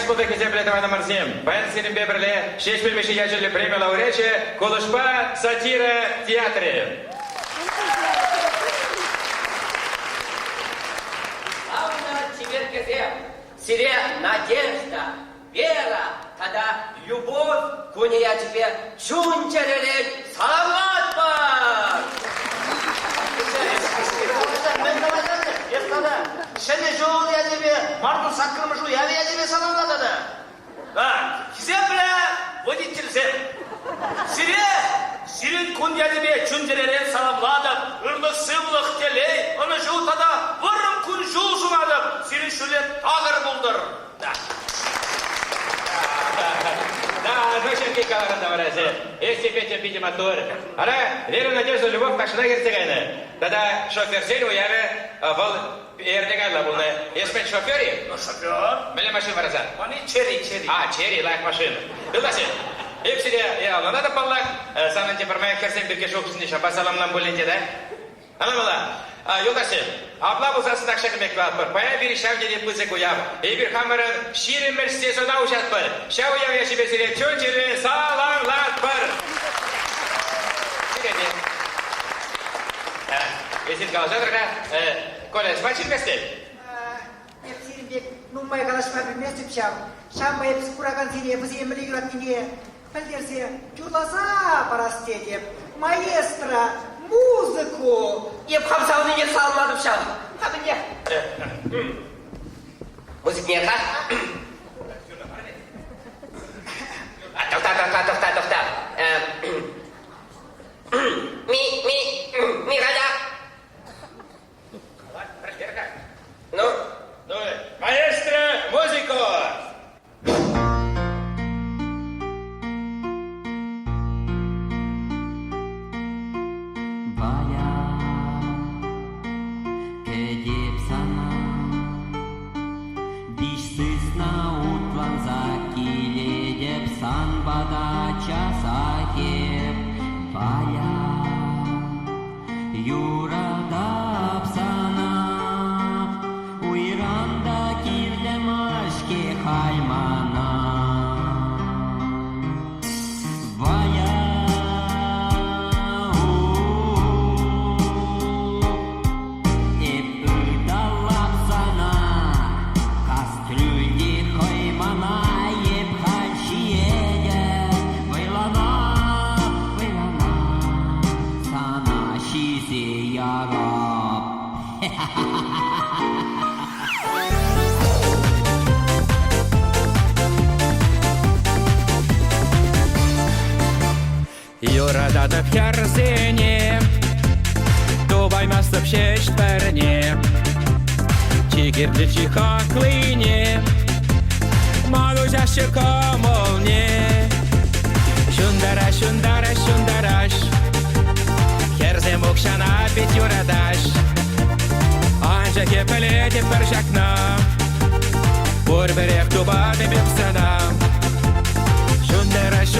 bulduk bize biletavana Marzim. Ben senin beberle şeş bilmişi yaşlı premio laureçe Koluşpa Satira Teatri. Славно теперь газет. Сире надежда, вера, тогда любовь, куния тебе чунчерелен саламат бар. Ben de başladım. Esnada. Seni çoğul ya gibi, martı sakırmış o yavi ya gibi salamladı da. Ha, güzel bile водитель sen. Sire, Sirin kunya gibi çuncerelen salamladım. Irlık sıvlık teley, onu şu tada vırım kun şu sunadım. Sirin şöyle ağır buldur. Da. Да, ну сейчас кикала на выразе. Если Петя пить мотор. Ара, веру, надежду, любовь, как шнагерцегайна. Тогда шофер Зелю, я был ердегайла был. Если шофери, Ну, шофер. мели машин выраза. Они чери. А, черри, лайк машин. Биласи. Hepsi ya ona da pallak. Sana tepermaya kersem bir kişi okusun diyeceğim. Basalamdan bulunca da. Anlamalı. Yoldaşım, abla bu zasın akşam bekliyor. Paya bir işav gelip bize koyar. Bir kameranın şirin mersiz ona uçat var. Şav yav yaşı besile çönceri sağlamlat var. Şiredi. Esin kalacaklar da. Kola, spacin bestel. Hepsi numaya kalaşma bir mesut şam. Şam bayıp skurakan seni bizi emri yönetimine. Bildirse, curlasa parası edip. Maestra, muziku. Yep kamsavını yer salmadım şam. Tabii ne? Müzik niye kal? Doktor. Mi kaya? Ну? Маэстро, музыку! Edip sana dişsizna utlanza kiledep sanbada çasahip baya yuradap sana uyranda kirlem aşke haymana vaya Юрада пьярсене, тубаймастып шешперне, чигирли чихаклыне, малужашы комолне, шундараш, херзем укшана пить юрадаш, анжа кепелете першакна, бурберев тубады бепсана, шундараш,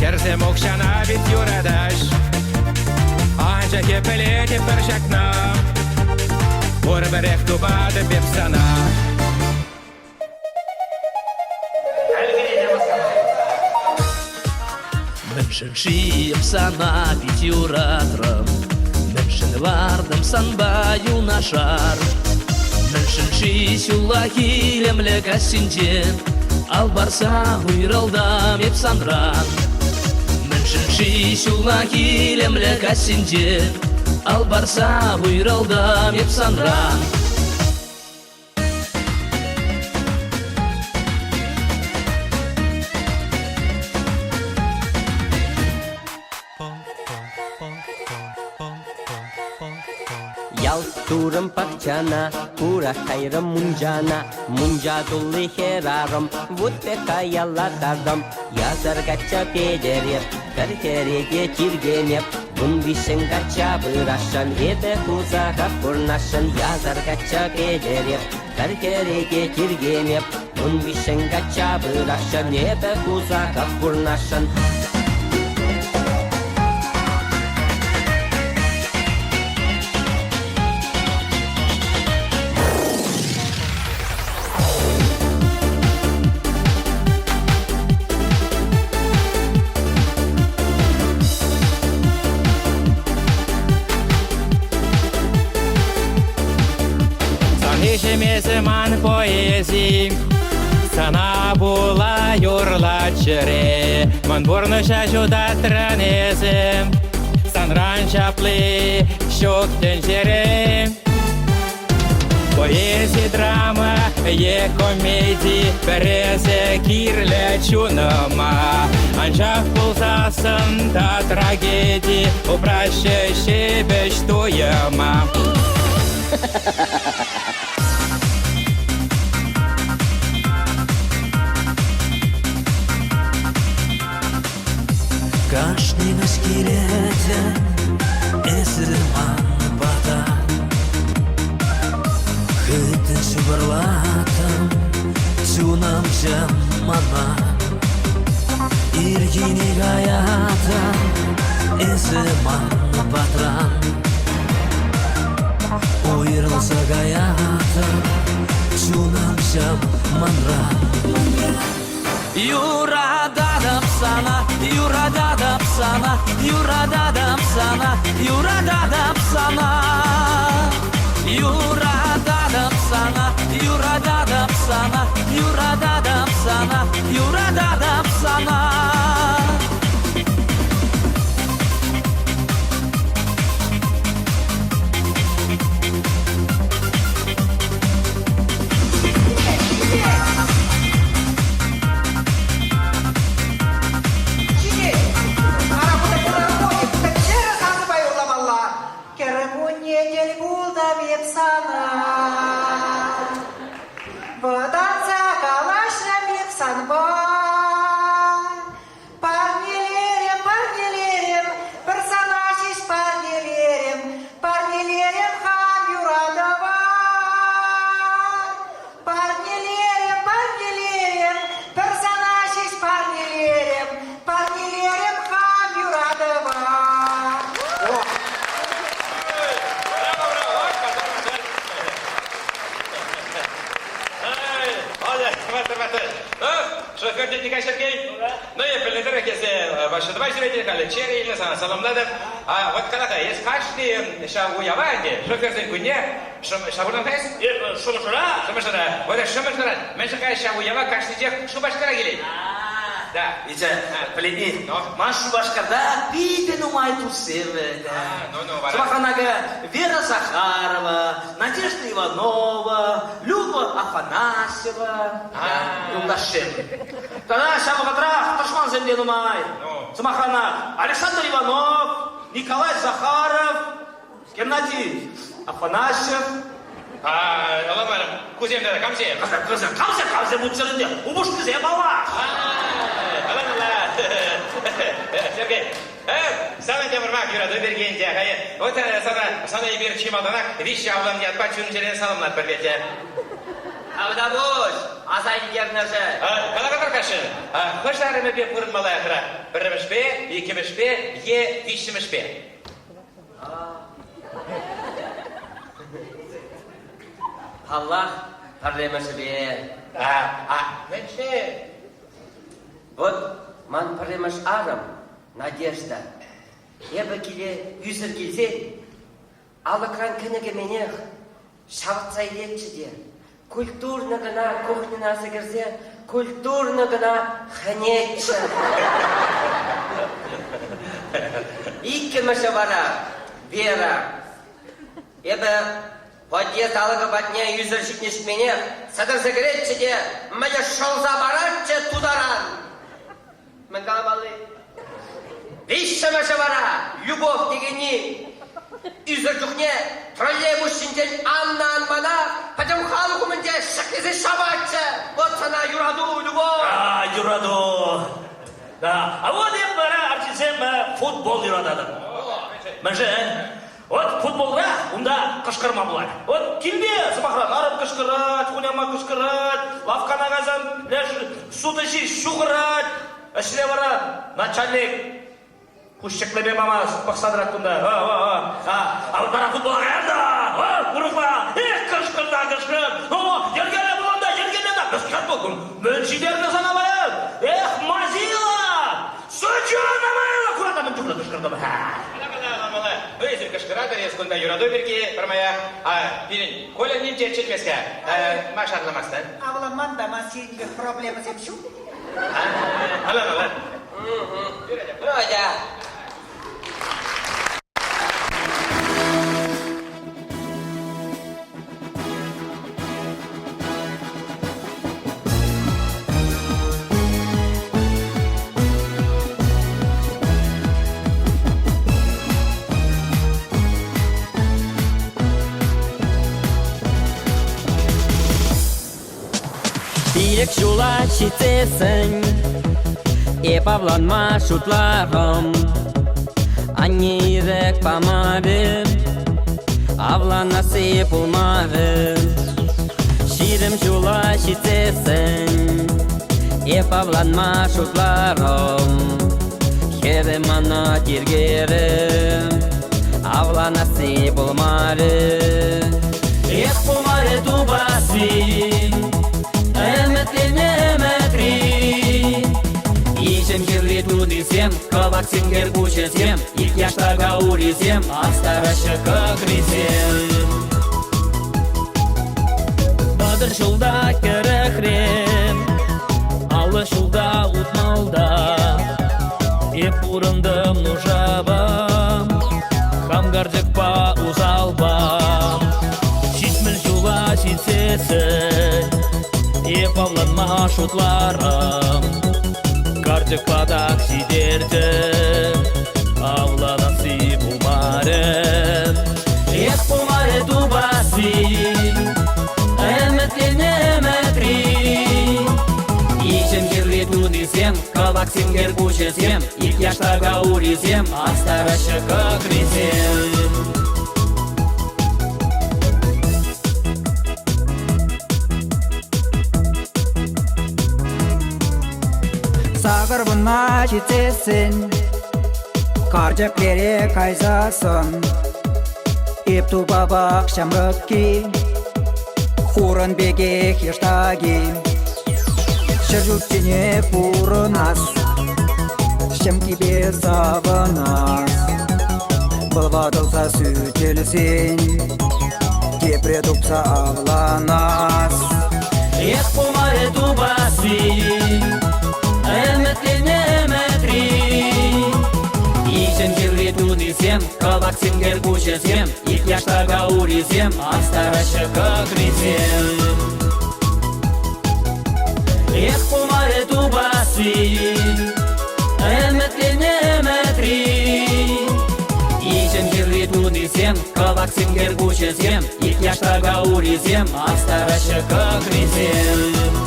Kerzem okşana bit yuradaş Anca kepelete perşakna Vurberek tubadı bip sana Menşenşiyim sana bit yuradırım Menşen vardım sanba yunaşar Menşenşi şulla hilemle kasinjen Al barsa huyraldam hep sanran Menşenşi şulla hilemle kasinjen Al barsa huyraldam hep sanran Yal turım pakçana, kura kayrım muncana Munca dulli herarım, vutte kayallatardım Yazar gacha pederip, karkerege kirgenip Bun bişen gacha bıraşan, ebe kuzağa kurnaşan Yazar gacha pederip, karkerege kirgenip Bun bişen gacha bıraşan, ebe kuzağa kurnaşan Ezman poezi Sana buла юрлачыре Ман бурны шашуда транезем Санран чаплы шоктен жере Поэзия, драма, комедии Березе кирле чунама Анчах пулсасын да трагедии Упраще шебеш туема Каждый скелете эсрман бата Хыты шубарлатым Чунам жамана Иргини гаятым эсрман батран Уйрылса гаятым Чунам жаманран Юрададам sana, yuradadam sana, yuradadam sana, yuradadam sana, yuradadam sana, yuradadam sana, yuradadam sana, yuradadam sana. Шофер Николай Сергей, ну я прилетел, если ваши два зрителя, Черри или Саламладов, а вот когда-то есть каждый шагуяванди, шофер Зинкуне, шагунантайс? Шумашура? Шумашура. Вот это шумашура. Меньше кай шагуява, каждый день шубашкара гели. Да. Иже, пледи, ман шубашкарда пиден умай турсеве. Шумаханага Вера Захарова, Надежда Иванова, Люба Афанасьева. Юлдашем. Тогда шамахатрах, Ташман земле умай. Шумахана Александр Иванов, Николай Захаров, Геннадий Афанасьев. Ламарам, кузем да, камсем. Камсем мутсерінде, убуш кізе бала. Сергей, sana temurmak yuradı bir gence. O sana bir çimaldanak vişi avlan yatpa çüncelerini salımlar bir gece. Avda boş, asayın yerine Kalakatar kaşın. Hoşlarımı bir kurulmalı yakıra. Birmiş be, ikimiş be, ye vişimiş be. Allah parlemesi be. Menşe. Вот, ман паремаш арам, Надежда. Ебі келе, үйсір келсе, алыкран кінігі менех, шабытсай летші де. Культурны гына кухнянасы кірсе, культурны гына ханетші. Иккіміші бара, Вера. Ебі, подъезд алығы батне үйсір шикнеш менех, садырсы кіретші де, мәне шолза баратшы тударан. Мен калабалы. Вишшамаша бара, любовь дегени. Үзір жүхне, троллейбус шинтен анна-анмана, пәтім халықу мінде шықлезі шабатшы. Вот сана юраду, любовь. Юраду. Да. А вот я бара артизем футбол юрададым. Мәже, вот футболда, онда қышқырма болады. Вот келбе, сымақрат, арып қышқырат, хуняма қышқырат, лавкана қазан, сутыши шуғырат. Әшіле бара, начальник, құшшықлебе мамас, бақсадырат күнда. А вот бара футбол ағарда, ұрықма, қышқырда, қышқыр. Ергені бұланда, ергені да, қышқырат болдың. Мөлшидерді сана байын. Мазила, сөчі анамайла, құратамын жүкті қышқырды. Өзір кішкірады, есконда юраду бірге, бірмая, бірін, Коля немче четмеске, машарламастан. Авла мандама сиринге проблема земшу. Алан. Родя. Birek жула шитесің, епавланма шутларым. Аннерек памарым, авланасы пулмарым. Ширим жула шитесің, епавланма шутларым. Херем ана тергерім, авланасы пулмарым. Эх пулмары тубасым, Эметри, ишем кирли тудисем, калак сингер кучесем, их яштага урисем, астараща как рисем. Бадыр шулда керехрем, аллы шулда утмалда, еп урындым нужабам, хамгардык па узалбам, шитміл шула шитсесін, епавланма шутларым, кардык падак сидердім, авланасы булмарым. Ек булмары тубасым, эметри, ишем кирли тудисем, калак сингер кучесем, их яштага урисем, астараща как рисем. Сағырбына жетесін, қаржып керек айзасын. Еп тубабақ шамрықки, хурын беге хештаги. Шыржуттене пурынас, шымкибе сабынас. Бұлвадылса сүтелсен, кепре тупса авланас. Эх, пумары тубасын, эметри, ишем кирли тудисем, калак сингер кучесем, их яштага урисем, астараща как рисем. Эх, пумары тубасын, эметри, ишем кирли тудисем, калак сингер кучесем, их яштага урисем, астараща как рисем.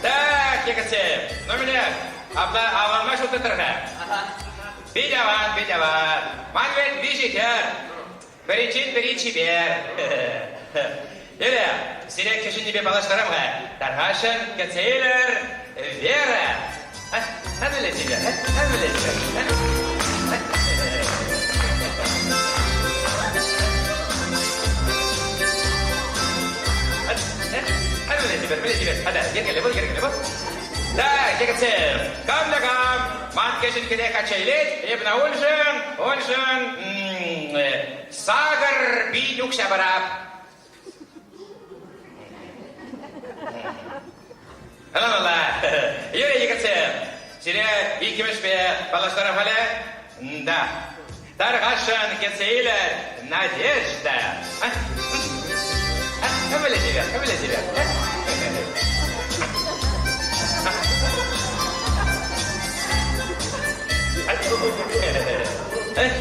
Так, Екатерин, номер, авланма шутыдырға. Бедяван, манвет вижитер, бірінші бер. Елі, сирек кешінебе балаштарымға, тарғашын кәтсейлер Вера. Әмілі тебе, Hadi, gel bu. Так, Екатерин, кам, ман кешін кеде качайлет, ебна ольжын, сағыр бейнук шабарап. Алла, Юрий Екатерин, сире икіміш бе балаштарым әлі? Да. Тарғашын кесейлер Надежда. Кәмілі тебе.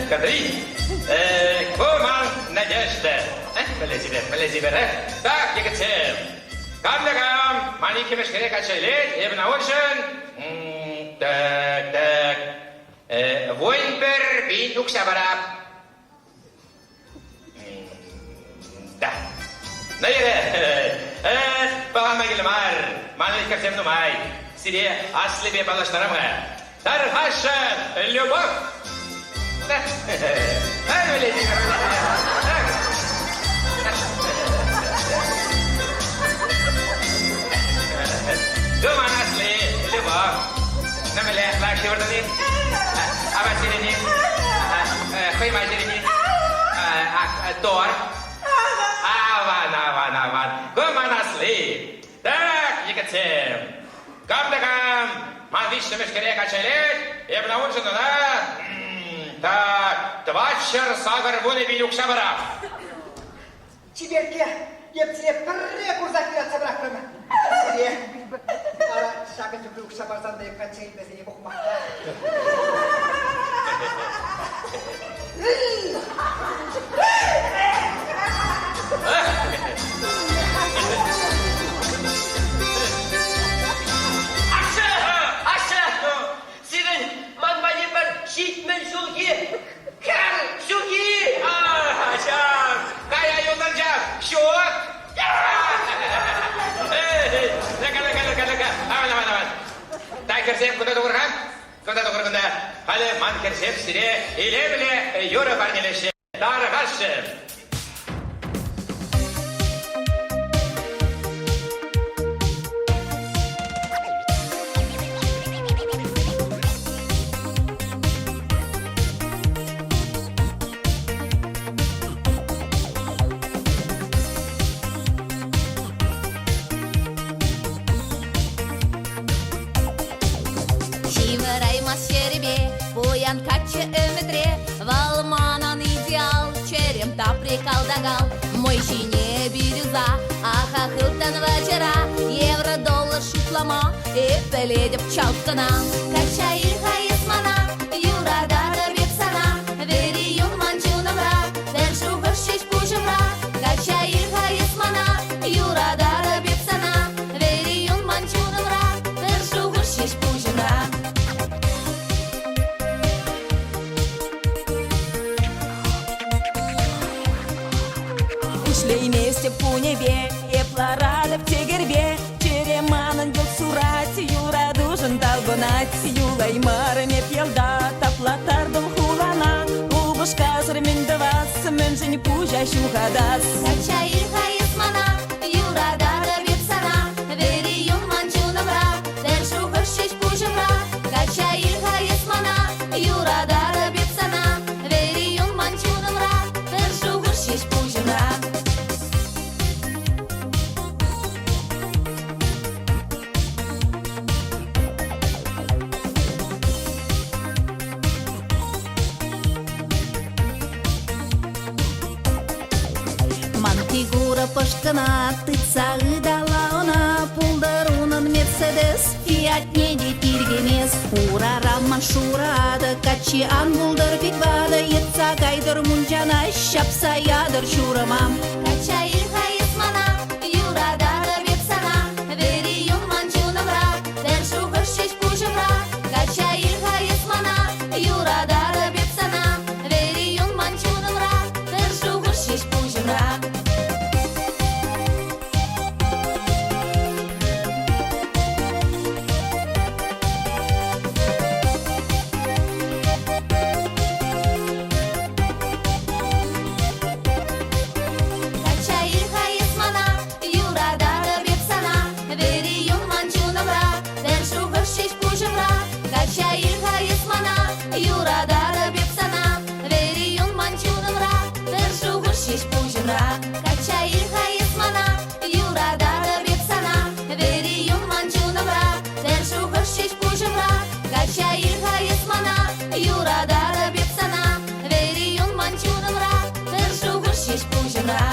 Кадри, Куман Надежда. Біле тебе. Так, Екатерин. Кам, маленький керек açaylet, evine olsun. Так. Войнбер бин укшабарап. Да. Нейре. Бағама келімар. Маленький кәсем нумай. сире аслебе балаштарам ға. Тархаша любовь. Думан асли любовь. Намеле лакши вардани. Аба сирени. Хойма сирени. Тор. Аван. Думан асли. Так, Екатерин. Кам-да-кам. Мазичный мешкаре качелет. Я бы научен, да? Так, 2 часа горбуны билюк шабара. Чеберке, епсире пірре курзакират сабырақпырма. Сире, ара шағын жүгірік шабарсандай қанчайын бәсіне бұқмақта. Сирен, манбайы бір шитмен шулги. Кәр, шулги. Жан, кая юндан жан, шуат. Лека. Аван. Тай керсеп, куда туғырған? Куда туғырғында? Халі ман керсеп сире, иле-біле юры барнелеші. Тарғашы. Шивыраймас шеребе, буян качы өмітре, Валманан идеал, черем-то прикалдагал. Мой жіне бирюза, ахахылтан вечера, евро-доллар шутлама, епеледеп чалткана. Качайыр хайысмана, юрадары бепсана, вериюн манчунамра, дәл шуғыр шеш пужымра. Качайыр хайысмана, юрадары бепсана, вериюн манчунамра, дәл шуғыр шеш пужымра. Шлейместе по небе, епларады в тегербе, череманын жол сурат, юра дужын талбынат, юлай марыме пелда, таплатардым хулана, улбыш казыр мінді вас, мінжін пужа шухадас. Качайыр хайысмана, юрадары бепсана, вериюн манчунамра, дәл шуғыр шеш пужымра. Качайыр хайысмана, юрадары бепсана, вериюн манчунамра, дәл шуғыр шеш пужымра. Фигура пашкана, тыцағы далауна, пулдарунын Мерседес, Фиат неде тиргемес. Урараман шурады, качи ангулдар бекбады, етса гайдар мунжана, шапса ядыр шурамам. Качайыр хайысмана, юрадары бепсана, вериюн манчунамра, дәл шуғыр шеш пужымра. Качайыр хайысмана, юрадары бепсана, вериюн манчунамра, дәл шуғыр шеш пужымра. Качайыр хайысмана, юрадары бепсана, вериюн манчунамра, дәл шуғыр шеш пужымра. Качайыр хайысмана, юрадары бепсана, вериюн манчунамра, дәл шуғыр шеш пужымра. Качайыр хайысмана, юрадары бепсана, вериюн манчунамра, дәл шуғыр шеш пужымра.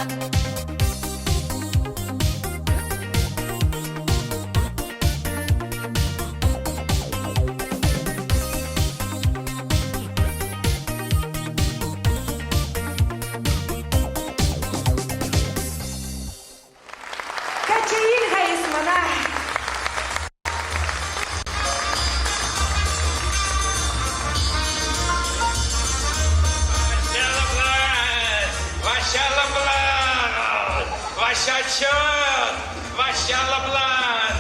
Ваша чёрт, ваша лаблан.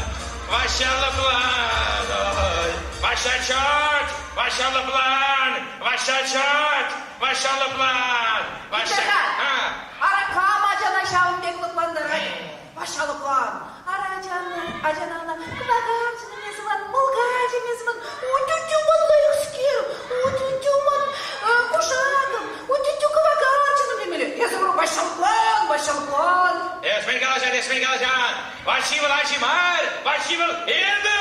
Ваша план. Ой. Ваша чёрт. Ваша план. Ваша чёрт. Ваша план. Ваша... Аракама жана шаундеклы пландарға башалыклан. Ажанана кыбаган жынымезмін, мұлға жемезмін, утютюмын лайықскер, утютюмын кушагым, утютю кыбаган жыным демелі. Езімру башалыклан. Esmen Galajan. Вашивыл Ажимар. Вашивыл енді.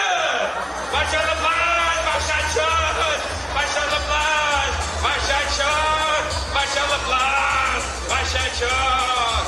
Ваша план. Ваша чёрт. Ваша план. Ваша чёрт. Ваша план. Ваша чёрт.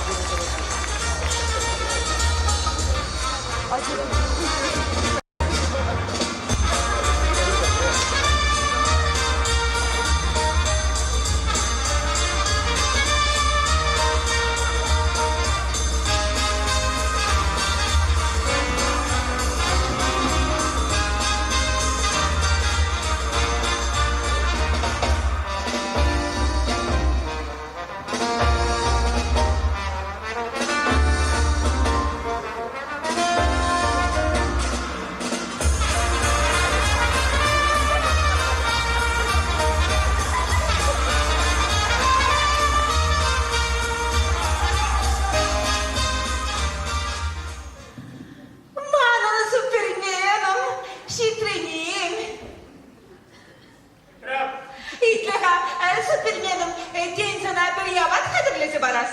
Суперменім день сана бір ябат қадірлесі барас.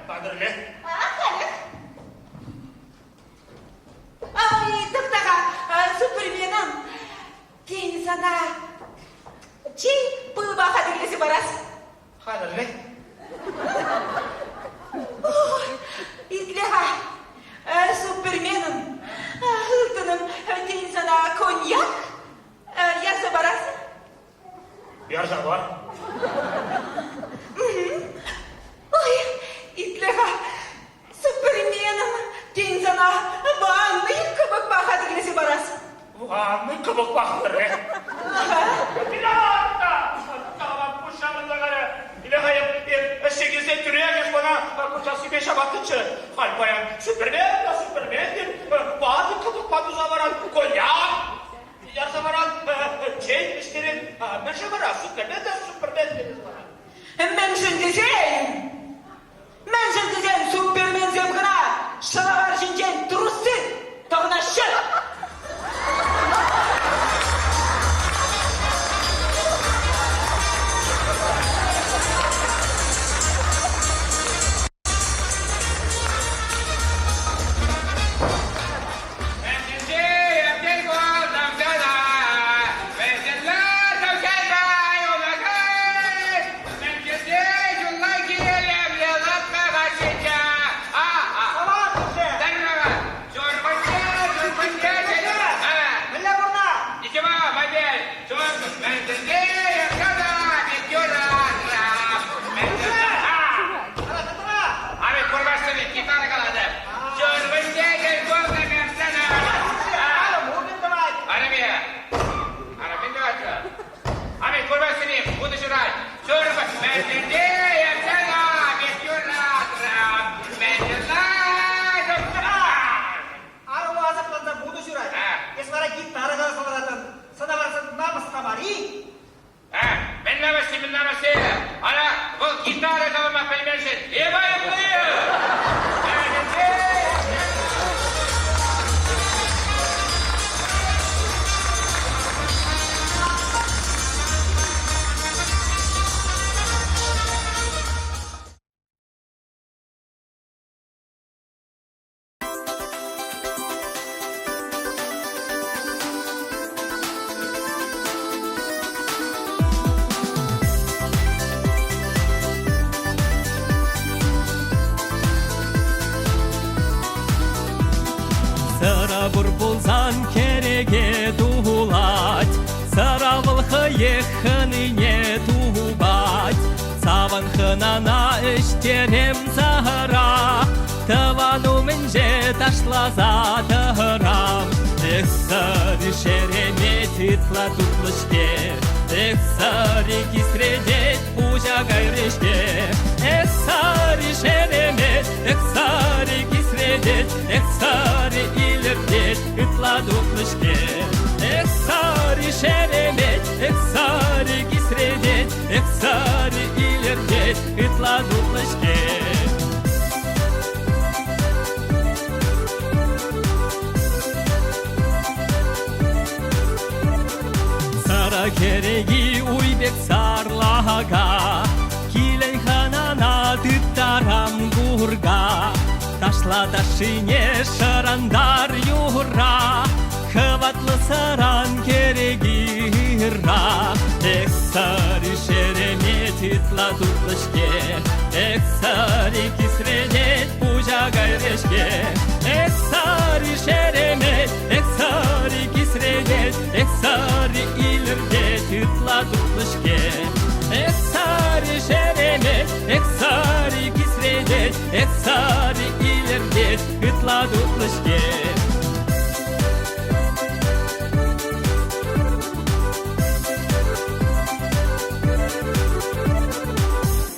Қадірле? Қалек. Тоқтаға, суперменім день сана чей бұлба қадірлесі барас. Қадірле? Итлеға, суперменім ұлтыным день сана коньяк ясы барасы. Ярза бар. Ой, итлеға, суперменім день сана ванны кыбық бақадырлесі барасы. Ванны кыбық бақадыры? Илағатта! Қалам құшағында қара. Илағайып, сегізде түрегіз бана құшасы беш абаттыншы. Қалпаян, супермен деп, бады кыбық бадуза баран, коньяк. Ярза баран, чей іштерін, мәші бара, супермен деп баран. Мен жындызен супермен земгіна шылағар жинжен тұрусы тоғына шыр. Сырабыр болсан кереге туғулать, сыравыл хыехыныне туғубать, саван хынана іштерем сағыра, тывану мінже ташлаза тығырам. Эх, сыры шереме тытла тутлышке, эх, сыры кисредет пужа гайрешке, эх, сыры шереме, эх, сыры кисредет, эх, сыры шеремет, эх, сари кисредет, эх, сари илердет, ытла дутлышке. Сара кереги уйбек сарлага, килен ханана тыттарам гурга. Ташла дашине шарандар юра, хватлы саран керегира. Эх, сари шеремет итла тутлышке, эх, сари кисредет пужа гайрешке. Эх, сари шеремет, эх, сари кисредет, эх, сари илердет итла тутлышке. Эх, сари шеремет, эх, сари кисредет, эх, сари илердет итла тутлышке.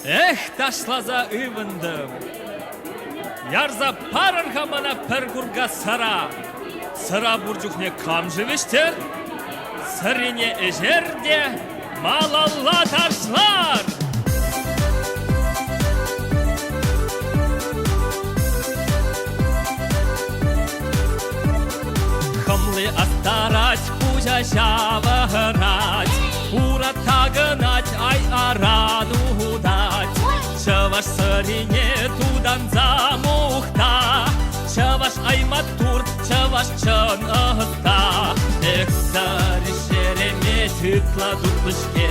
Эх, ташлаза ывындым, ярза парырға мана піргурға сара. Сыра буржухне кам живештер, сырине эжерде малалла ташлар. Хымлы астарать, пужа шавырать, ура тагынать, ай арадудать. Чаваш сырине тудан замухта, чаваш айматур, чаваш чын ықта. Эх, сари шеремет ытла дутлышке,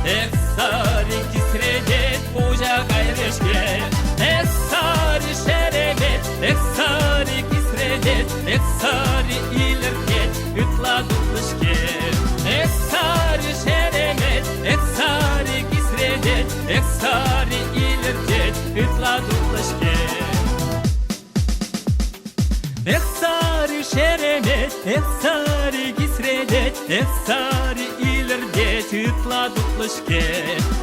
эх, сари кисредет пужа гайрешке. Эх, сари шеремет, эх, сари кисредет, эх, сари илердет ытла дутлышке. Эх, сари шеремет, эх, сари кисредет, эх, сари илердет ытла дутлышке. Эх, сари шеремет, эх, сари кисредет, эх, сари илердет ытла дутлышке.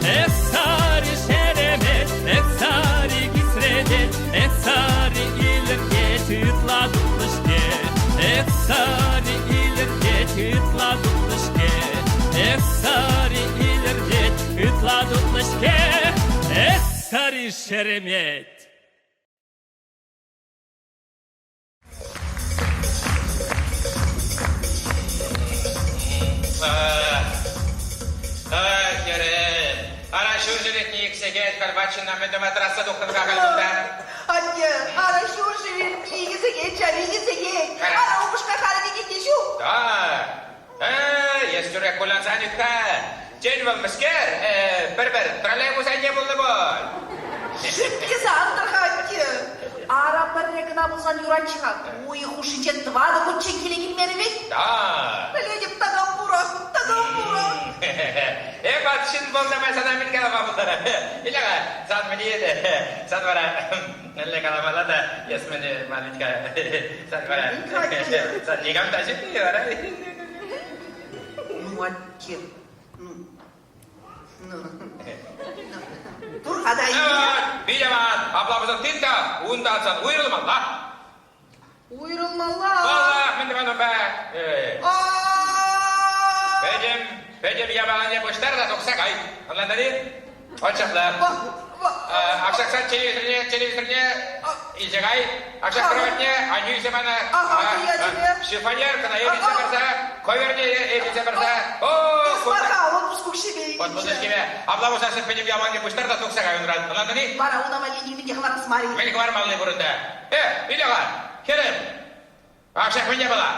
Эх, сари шеремет, эх, сари кисредет, эх, сари илердет ытла дутлышке. Эх, сари илердет ытла дутлышке. Эх, сари илердет ытла дутлышке. Эх, сари шеремет. Керем, ана шу жүретіне ексеге кальбачына мәді матраса доқтырға қалдымда. Anne, ana şu şirin ilgisi geç, ilgisi geç. Ana umuşka kalbi gitti şu. Да, естүрек кулансан үтті. Дженвал мүскер, бір-бір, троллейбус әне болды бұл. Шутки сандырхатти. Ара біррегіна болсан юранчыға. Ойы хушинче двады құтчен келеген мерімек. Да. Біледіп тағам бұра. Батшын болдамай сана мен қалама бұлдары. Илеға, сан мені еді. Сан бара, әлі қаламала да, ес мені малитка. Сан бара, сан негам тажып не бара. Ну, аттир. Dur hadi ayı. Bilemem, ablamızın tinta, uğunda atsan, uyurulmaz la. Uyurulmalı. Vallahi, ben de benim be. Benim yabancı boşlar da toksak ay. Anladın mı? Açıklar. Akşaksan televizörüne izleyecek. Akşak kravatne, anıysa bana. Şifanyer kana evlice varsa, koyverine evlice varsa. Baka, отпуск к себе. Отпуск к себе. Ablam usasın benim yabancı boşlar da toksak ay. Anladın mı? Bana ona malini bir yaklar ısmarı. Benim var malını burunda. Bir dakika. Kerem. Akşak ben yapala.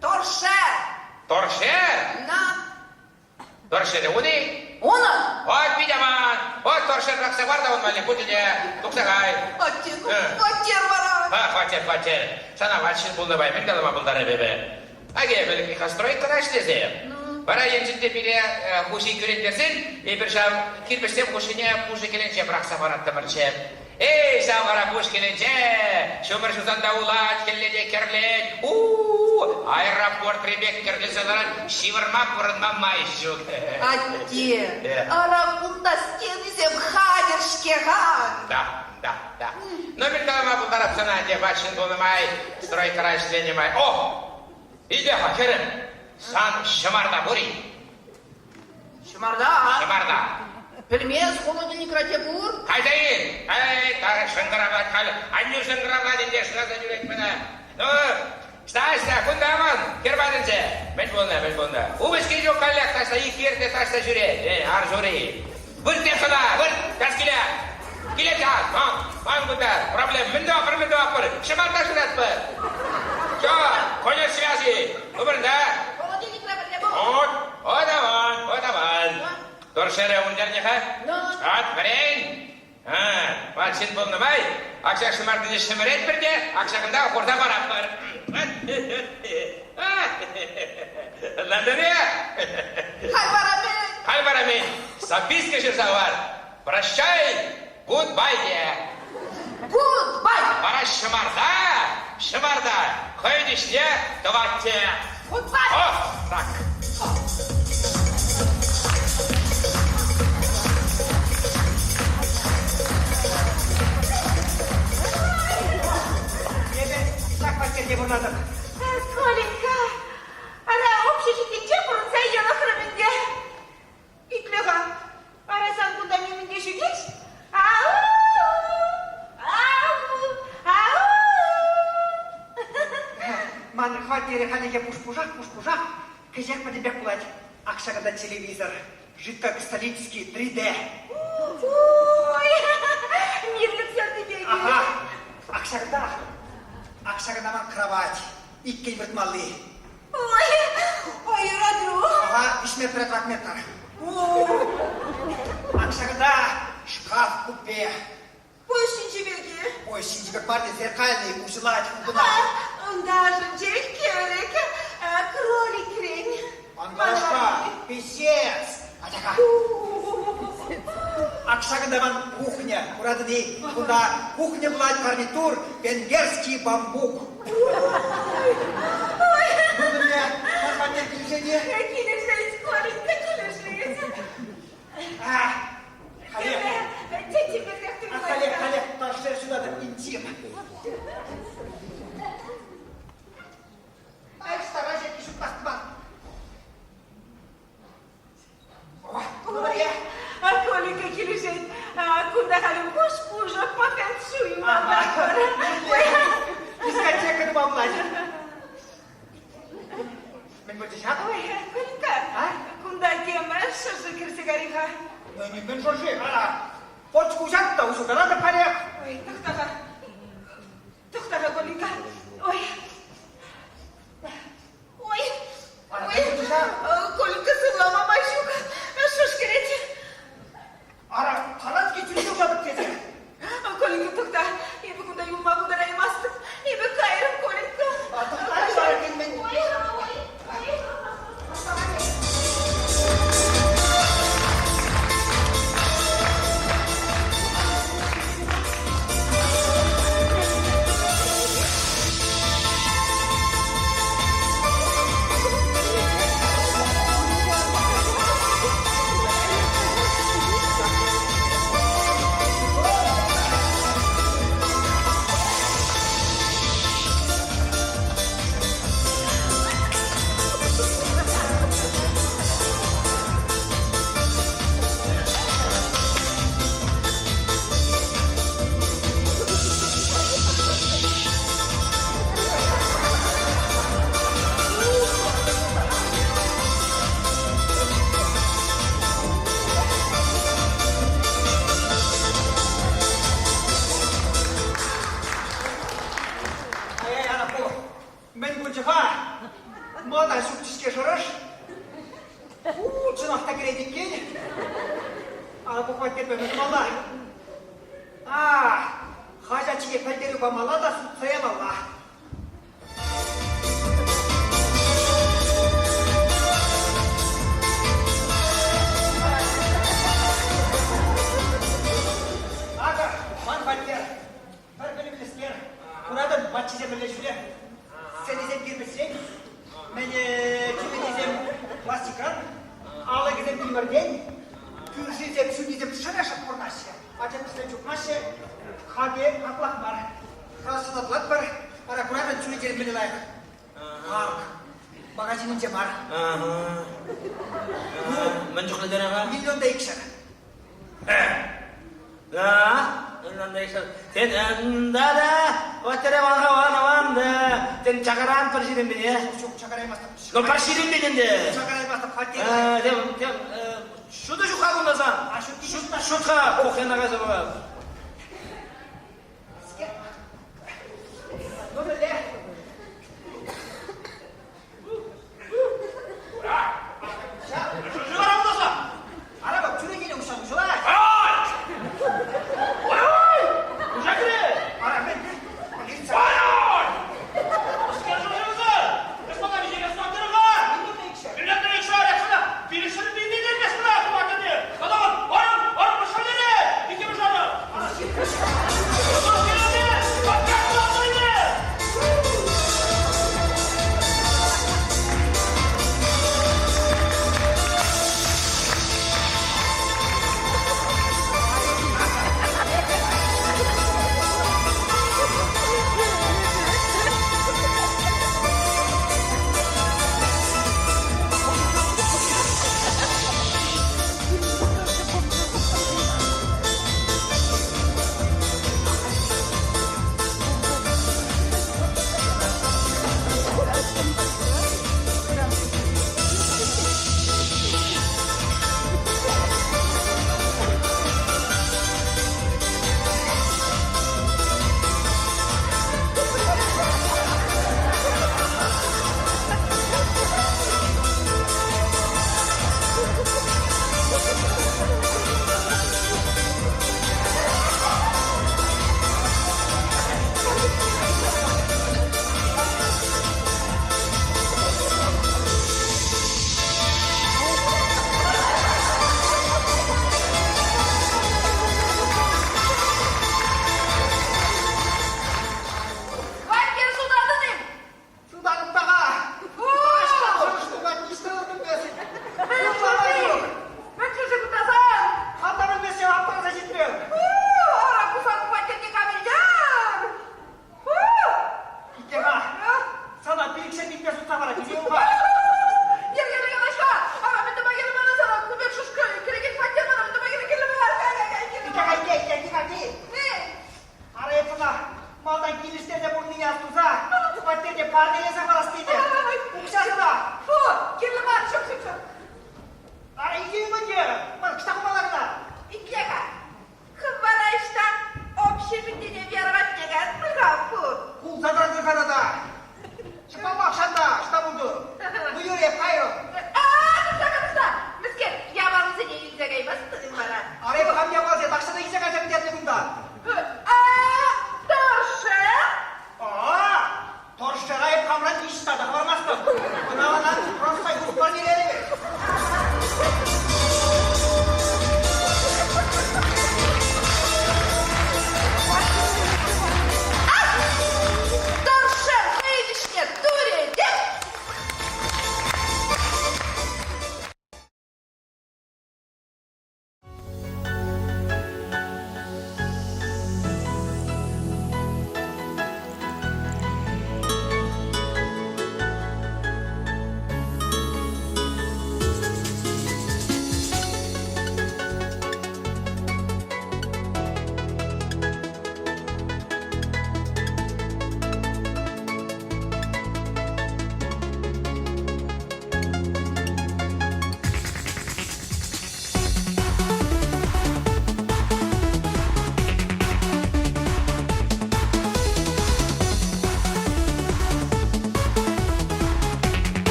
Torşer. Torşer? Na. Torşer o ne? Onun. Ой, видимо, вот торшер ракса варда он мали путине, туксагай. Оттер бара. Хватит. Сана вачин булдабай, мен галама булдары бебе. Аге белки хастрой караш дезе. Бара енчинде бире хуши көрендерсин, bir шам кирпештем хушине пужи келенче ракса варат тамырче. Эй, савара пуш келенче, шумыр шузанда улат, келледе керлет. Аэропорт прибег керлесаларан, шивырмак вырынмам майшук. Атте, арабунда стенізем хадершкеган. Да. Но мен галама булдарап сана де башын болмай, строй караш денемай. О! Идеха, Керем. Сан шымарда бори. Шымарда? Шымарда. Пельмес, холодильник, радиобур. Қайтайын. Тағы шыңғырап атқалы. Аню шыңғырап адынде шыңғырап жүрек мені. Ну, Стася, күндамын, кербадыншы. Мен болна. Убышке жоқ қалақ, ташта, екі ерте ташта жүре. Ар жүре. Бір текіла, бір, тас келе. Келе тас, маң бұндар. Проблем, мінді апыр. Шымарда жүрет бір. Що, конец связи. Убырында. Холодильник, радиобур. Одаман. Дұршары өндернеға? Ат, бірейін. Бат, сен болнымай. Ақша шымардың шымырет бірде, ақшағында қорда барап бар. Ландыне? Хальбарамен. Записка жүрса бар. Прощай, гудбай де. Гудбай. Бара шымарда. Қойдішне, тыватте. Гудбай. О, так. Коленька, ана общежитие бұрынса ена қырымынде. Итліға, арасан бұнда немінде жүгеш? Маны хватері қалеге пушпужак, кежек подебек бұлады. Ақшағында телевизор, жидкокристаллический 3D. Ой, мирлік сәлді бегі. Ага, ақшағында ман кровать, иккен бірт малли. Ой, радру. Ага, 3 метр квадратметр. Ақшағында шкаф, купе. Ой, шинчебеге. Ой, синтебек барды, зеркальный, ужелать, кубына. Даже джек керек, кролик крень. Ангашка, писец. Атака. Ақшағында ман кухня, урадыны, бұнда кухня бұлайды гарнитур, венгерский бамбук. Бұны мне, марманнен келжене. Кележейіз, Коленька, кележейіз. Халек, ташер сюда да интим. Ай, старай же, кишу пастман. Говоря. Коленька, кележейіз, куда халим пуш-пужа, потанцуем. Дискотека на бабладе. Мен будешь жат? Ой, Коленька, куда кемеш, жикір сигариха? Мен жоржи, почку жат та усу, да парек. Ой, тоқтаға, Коленька. Ой, Коленька, сырлама майшука, шош кереті. Ара, қарат кетірген жабыт кезе. Коленька, тоқта, ебі күнда юлма бұдара емастым. Ебі қайырым, Коленька. Тоқтаға бар екен мен. Хажачиге пәлдері бамала да сұтсаям алла. Ага, ман пәлдер, бір білімлістер, бұрадан матчизе біле жүле. Сен езем бермесең, мәне кемедезем пластикан, алы кезем білмірден, күршезем, сүнезем шырашып құрнашы. Ачатыстан жүкмашы, хаге аплақ бар. Красына плат бар, ара бұрадан чүлегерін біле лайық. Қарқ. Магазинин же бар. Мен жүхлі денеға? Миллионда 2 шар. Сен өтірі ванды. Сен чағаран парширин бен, е? Жоқ, чакарай бастап. Но парширин бен де. Чакарай бастап фаттер. Шуды жүқа бұндасан? Шутқа қоқена қазы бұға. Araba türegene uşak uşak.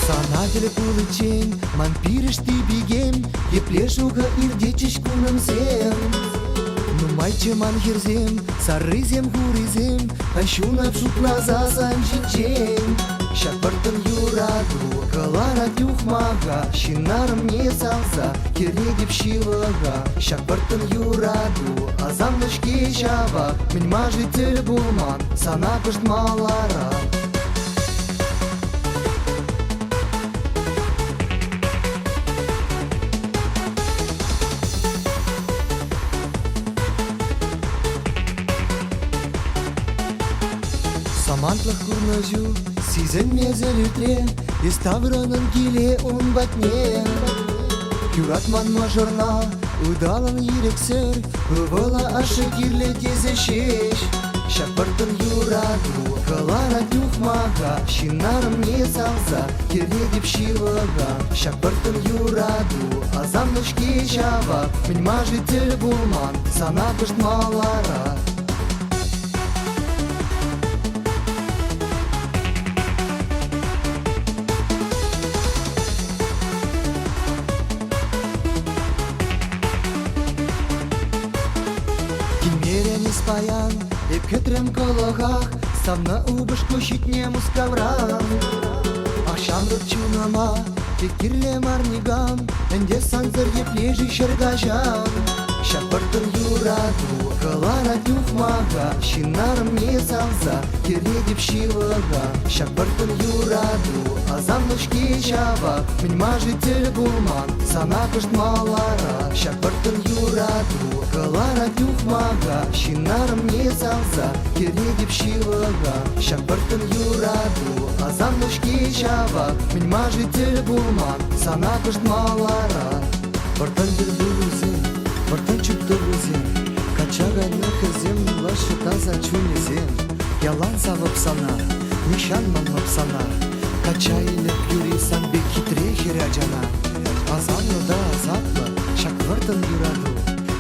Санагель булычен, ман пирышти бигем, еплешуга ирдечиш кунамсем. Нумайче ман херзем, сарызем гуризем, ащунап шутназа санчичен. Шапартын юраду, калара тюхмага, шинарым не салса, кернедеп шилага. Шапартын юраду, азамлышке шава, мен мажитель булман, санапышт малара. Мантлах курнажу, сизен мезель утре, и ставранын киле он батне. Юратман мажорна, удалан ерексер, ывыла ашы кирле тезешеш. Шапыртын юраду, кылара дюхмага, шинарым не салза, кирле деп шивага. Шапыртын юраду, азамныш кечава, мыньма житель булман, сана кышт малара. Паян, и кетрем кологах, ставна убышку щитне мускавран. Ахшам рыбчунама, и кирле марниган, энде санзыр еплежи шергажан. Шапыртын юраду, кылара дюхмага, шинарым не салза, кирле деп шивага. Шапыртын юраду, азамныш кечава, мыньма житель булман, сана кышт малара. Шапыртын юраду, кылара дюхмага, шинарым не салза, кирле деп шивага. Шапыртын юраду, азамныш кечава, мыньма житель булман, сана кышт малара. Бартан дырдырузен, бартан чуптырузен, качагайны хызем, лашы таза чунезен. Ялан савып сана, нишанман мапсана, качайлы юрисан бек хитре хиряджана. Азаны да азаплы, шаквыртын юраду,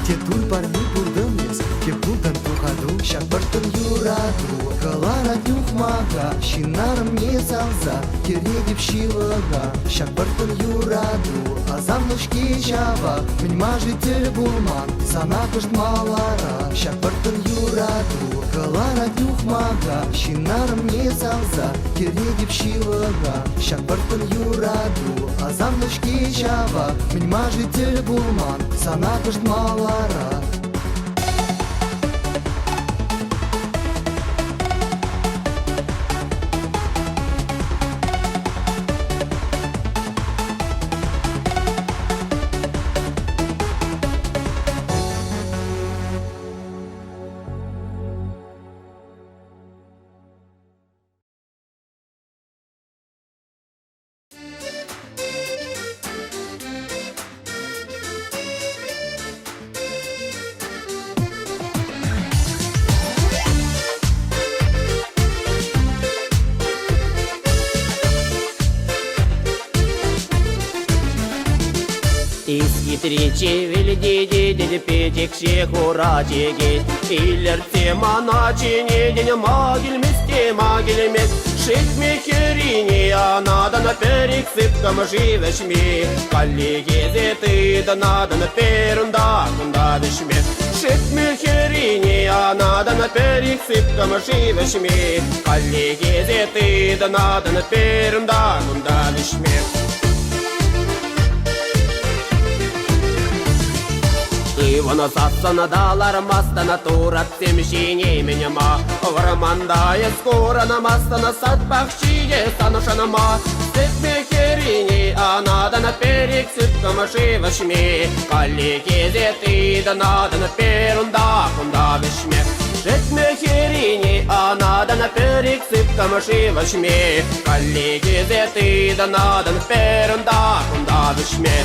те тул парни бурдымес, те булдан тухаду. Шапыртын юраду, кылара дюхмага, шинарым не салза, кирле деп шивага. Шапыртын юраду, азамныш кечава, мыньма житель булман, сана кышт малара. Шапыртын юраду, кылара дюхмага, шинарым не салза, кирле деп шивага. Шапыртын юраду, азамныш кечава, мыньма житель булман, сана кышт малара. Иски-тричи вильди день петик шехура чегет, Иллер тема начине день магель месте магель мес. Шить мехерини, а надо на перик сыпкам живешми. Коллеги зеты, да надо на перунда кунда вешме. Шить мехерини, а надо на перик сыпкам живешми. Коллеги зеты, да надо на перунда кунда вешме. Ивана сассана далар мастана турат семщине меняма. Варамандая скоро на мастана сад бахчиге станушанама. Сыт мехерини, а надо на перик сыпкам живешми. Коллеги зеты, да надо на перунда кунда вешме. Шить мехерини, а надо на перик сыпкам живешми. Коллеги зеты, да надо на перунда кунда вешме.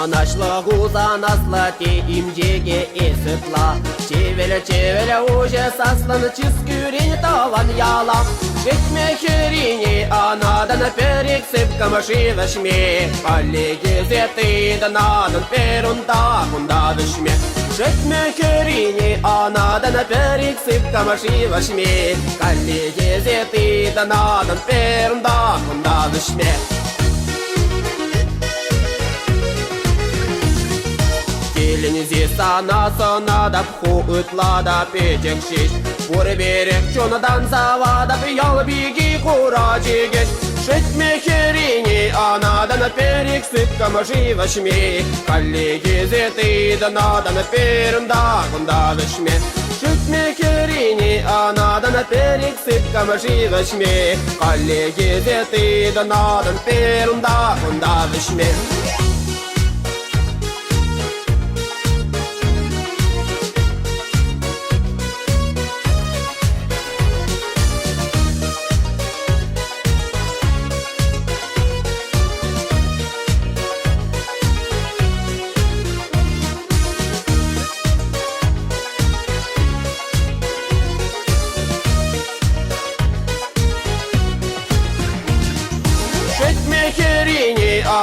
Нашла гуза насла, те им деге и сытла. Чевеля уже сослан, чискюрень таван яла. Шить мехерини, а надо на перик сыпкам живешми. Коллеги зеты, да надо на перунда кунда вешме. Шить мехерини, а надо на перик сыпкам живешми. Коллеги зеты, да надо на перунда кунда вешме. Лензи сана да пху ытлада петек шиш. Пуры берег чонадан завада приял беги куражигеш. Шить мехерини, а надо на перик сыпкам живешми. Коллеги зеты, да надо на перунда кунда вешме. Шить мехерини, а надо на перик сыпкам живешми. Коллеги зеты, да надо на перунда кунда вешме.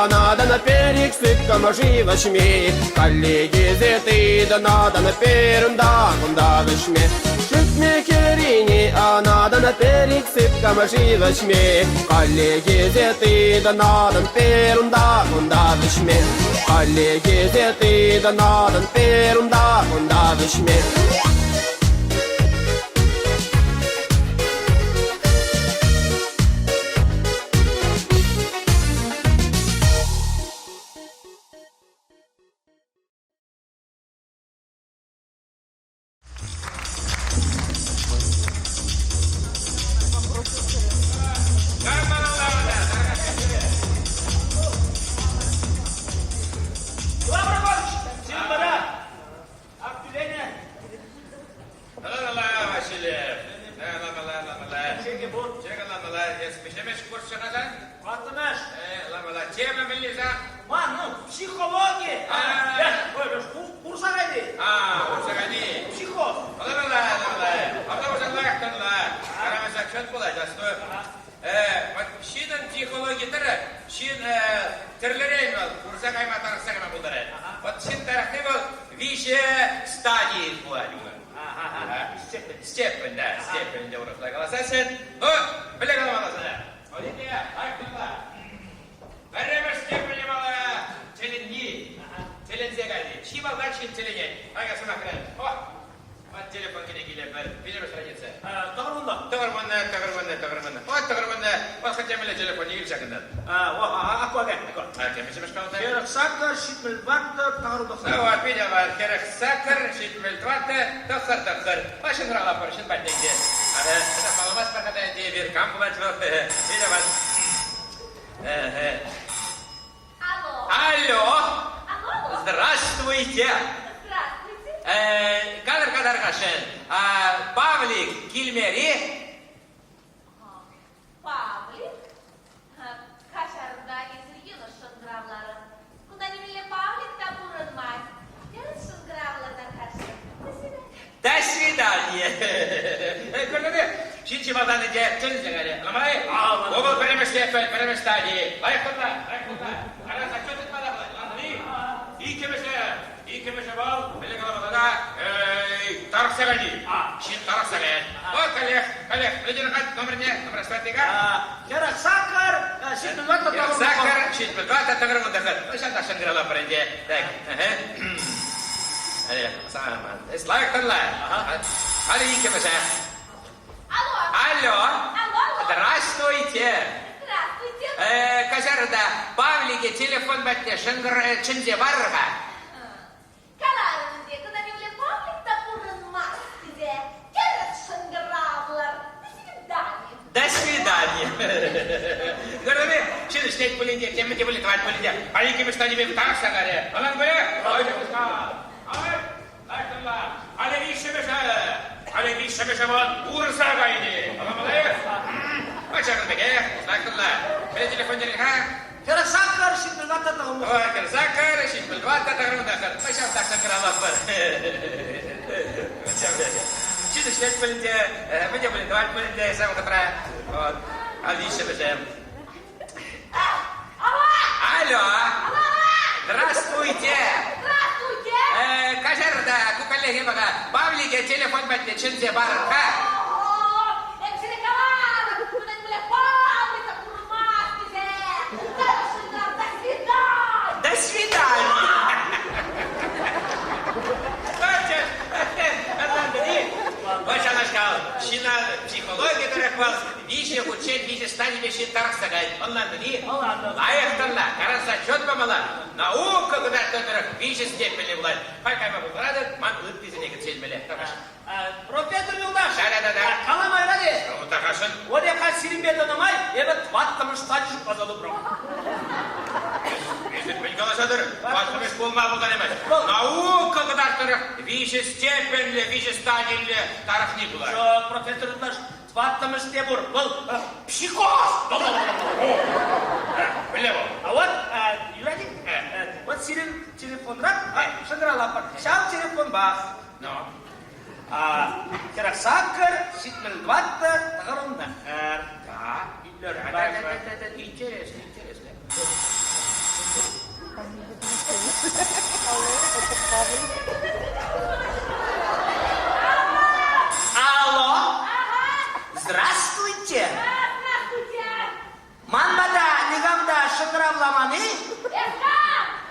надо перексик камаживашми. Коллеги зеты да надо перунда кундавашми. Шутме керини, надо перексик камаживашми. Коллеги зеты да надо перунда кундавашми. Коллеги зеты да надо перунда кундавашми. Степень, да, степень для уровня голоса. Ну, бля, голова назад. Олимпия, айкнула. Время степени мала. Теленги. Телензегали. Чималдан чин теленей. Ага, смотри. О, вот телефон книги, видимо, страница. Тагырманна. Вот хотя бы телефон не видишь, как надо. Керексаккар шитмелбатта тагырбахар. Вот, видел, керексаккар шитмелбатта тахар. Машин рала поршин баттенде. Это маломас проходит девер кампулат. Видел, Алло. Здравствуйте. Кадар-кадар-кашен. Павлик Кильмери. Павлик? Кашарда изрьюна шангравлары. Куда не мили Павлик, там урон мать. Я шангравла Наташа. До свидания. Куда-то? Şimdi bazen de çözülecek hadi. Ama hayır. Oğul peremiz tadi. Ayakta. Arasa kötü bana bak. İyi ki meşe bal. Böyle kalmadan taraf sevedi. Şimdi taraf sevedi. O kalek. Bildiğin kaç numara ne? Numara spatiga. Керексаккар шитмелбатта тагырбахар. Sakar şimdi belki takırım da kır. Başa da şangırala perende. Tak. Hadi sana. Islaklarla. Hadi iyi ki meşe. Алло. Здравствуйте. Здравствуйте. Кажарда, Павлике телефон бәтте, шынзе барырға. Каларынде, куда не мили Павлик, там урон мать. Керек шангравлар. До свидания. До свидания. Görüyor Şimdi işte bulunca, kemite bulunca, kavak bulunca. Ali kimi stadi bir taraf sagare. Alan böyle. Haydi usta. Ali bir şebeşe var. Uğursa gaydi. Alan böyle. Açarız peki. Sakınlar. Böyle telefon gelin ha. Керексаккар шитмелбатта тагырбахар. Zakar, şimdi bilvatta takırım dakar. Başam taksan kıralak var. Şimdi işte bulunca, böyle bulunca, kavak bulunca, sama katra. Ali şebeşe. Алло. Здравствуйте. Здравствуйте. Кажарда, коллеги, бага, Павлике телефон бәтте, чынзе барыр, ха? Куда не мили Павлик, там урон мать. До свидания. Başa başka, Şina psikoloji tarafı var. Vişne uçet, vişne stani beşin taraf sagay. Ondan da değil. Ayaklarla, karasa çötmemalar. Nauka kadar taraf, vişne stepeli bular. Fakat bu burada man ıttizine gitselmeli. Профессор Юлдаш. Да. Каламай ради. Такашın. Вот я как сиримбета намай, evet vattамын стачып базалы брам. Bir kalaşadır. Başka bir bulma buldan emez. Nauka kadar taraf, vişne stepeli, vişne stanili taraf ne bular? Профессор Юлдаш, vattамын стебур. Бұл психоз. Біле бұл. А вот, Юрадик, вот сирен телефонрак, шандыралапар. Шам телефон бақ. No. Керексаккар шитмелбатта тагырбахар. Да. Интересно. Алло. Здравствуйте. Манбада, Нигамда, Шакравламаны.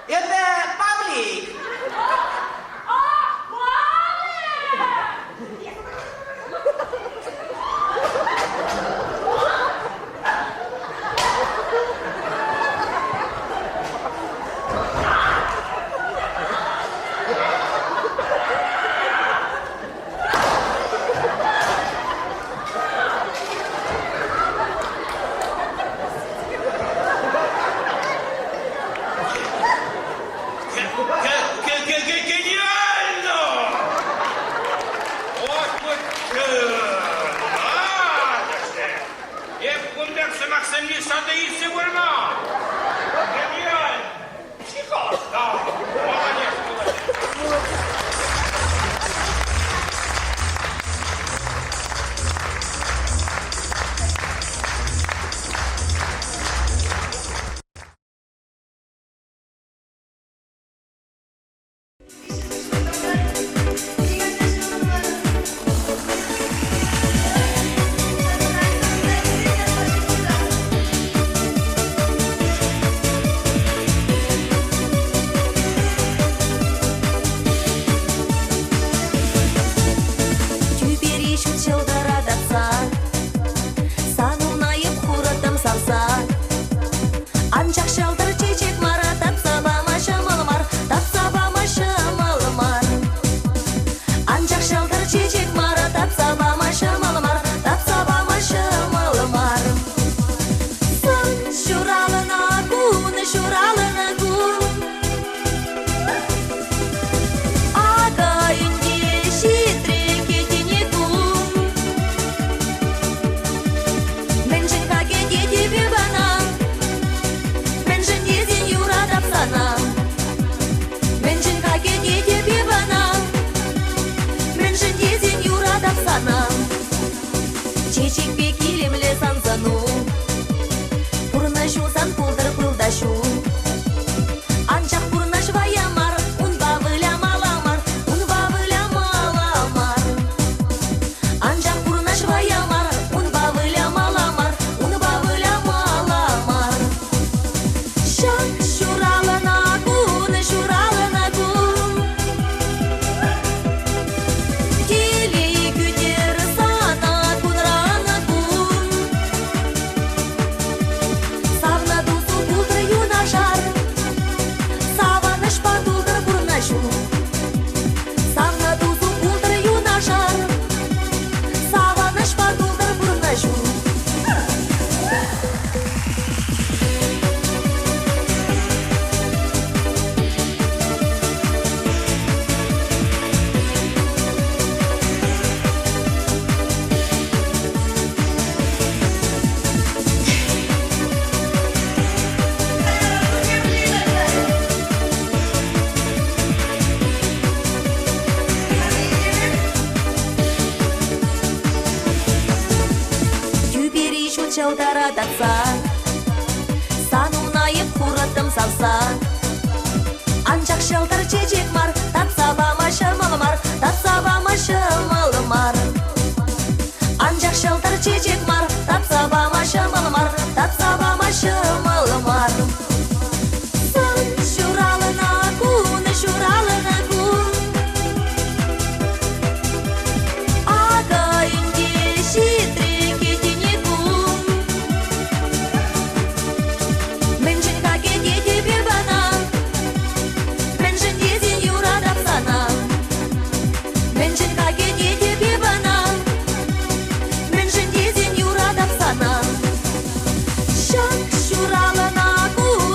Это Павлик. Гениально! Вот Кумбексы Максимли Садеисы Вырма! Гениально! Психолог, да! Молодец, молодец! таратса санунайып кураттым салса анчак шылтыр чечек мар татсабама шымылмар татсабама шымылмар анчак шылтыр чечек мар татсабама шымылмар татсабама шымылмар сын шуралына кун агайынде шитрек етіне кун меншін какен ете бебана меншін дезен юрадап сана меншін какен ете бебана меншін дезен юрадап сана шак шуралына кун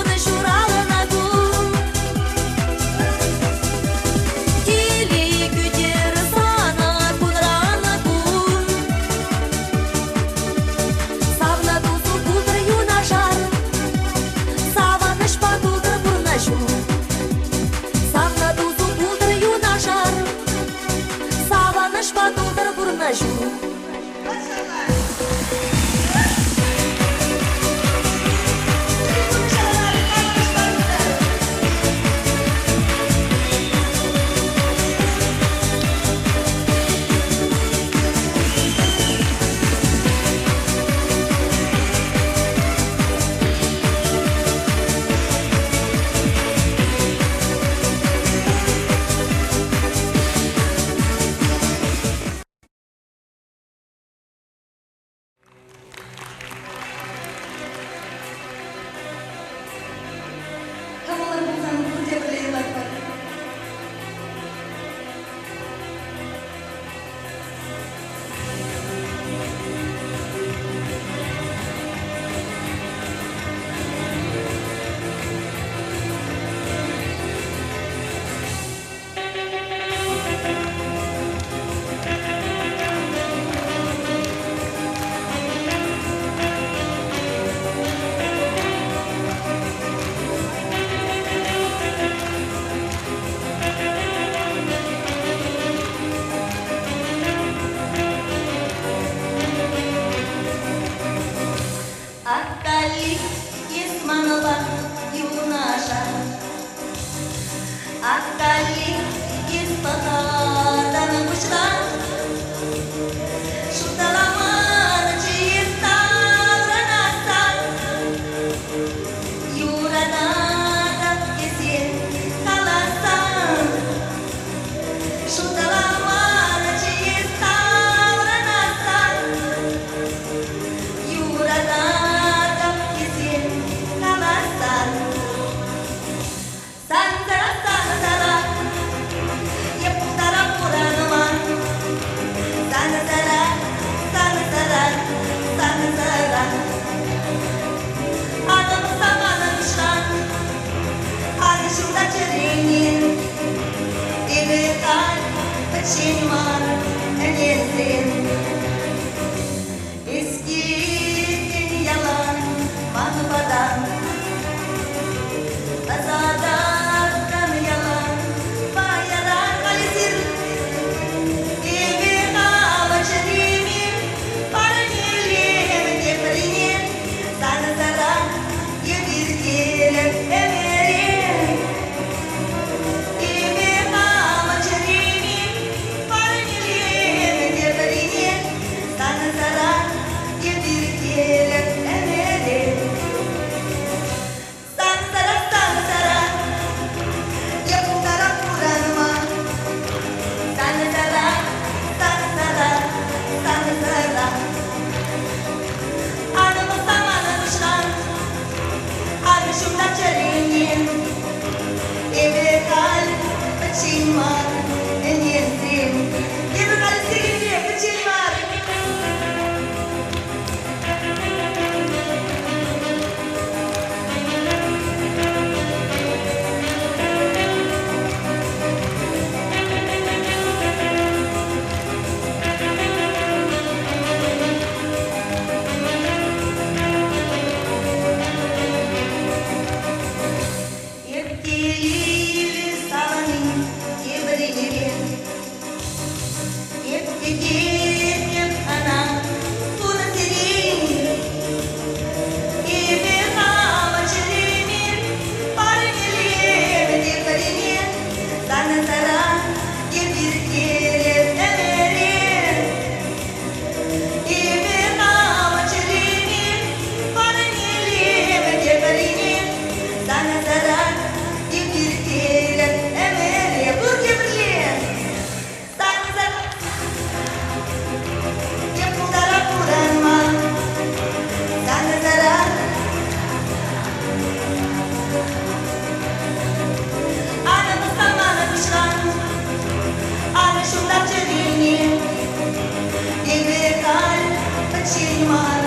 Починимар,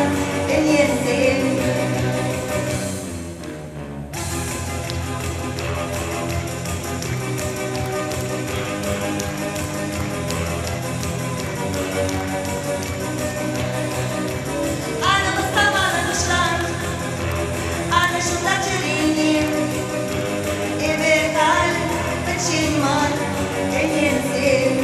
Эльезем. Ana Mustafa Nuşan, Ana Şunda Çerini, Ebertal, Починимар, Эльезем.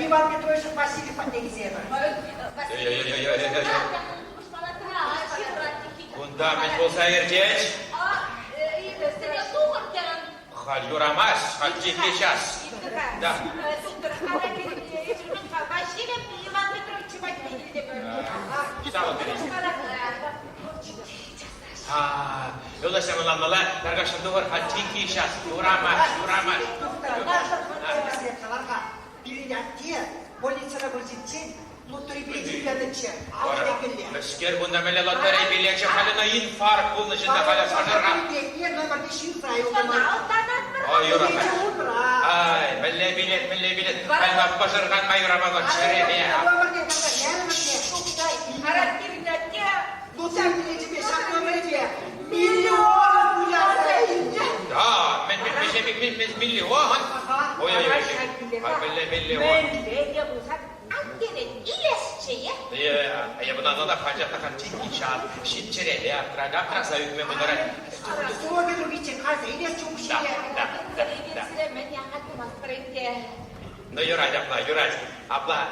Иван Петрович Васильев Атегизева. Bunda men bolsa erkek, hal yuramaz, hal çekleşaz. Da. Sağ ol Ha, yoldaşım olanmalar, kargaşımda var, hal çekleşaz, yuramaz. Biri yattı, politsiyona vuracak, lotteri bilgilenecek. Ağabey Mesker bunda mele lotteri bilecek, halına infarkt bulunuşunda hala sanırım. Ay yuramaz. Ay, mele bilet. Kalma başarıkan mayurama bak, şeref ya. Milyon Da, men milyon. Oy. Milyon. Ya bundan da pajatakan çekin şah, şitçere ya, trasa hükmü bunlara. No yuraj abla,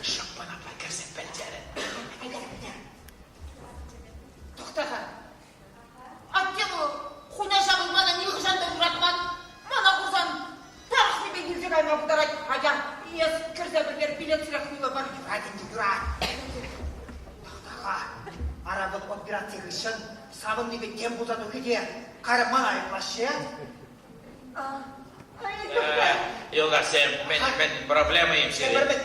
şokman abla, kersen pencere. To'xtaha. Attemu, xunaşa bulmana nilxishanda yuratman. Mana qursan, tarixni belgilsek aymoqdarak. Agar yes kirsa bir bilet siraqni var. Hadi durar. To'xtaha. Arabın operatsiya için savunni bir tem buzatı gidiyor. Kahraman ayıplaşı. Yoldaşım, ben problemayım seni. Sebebi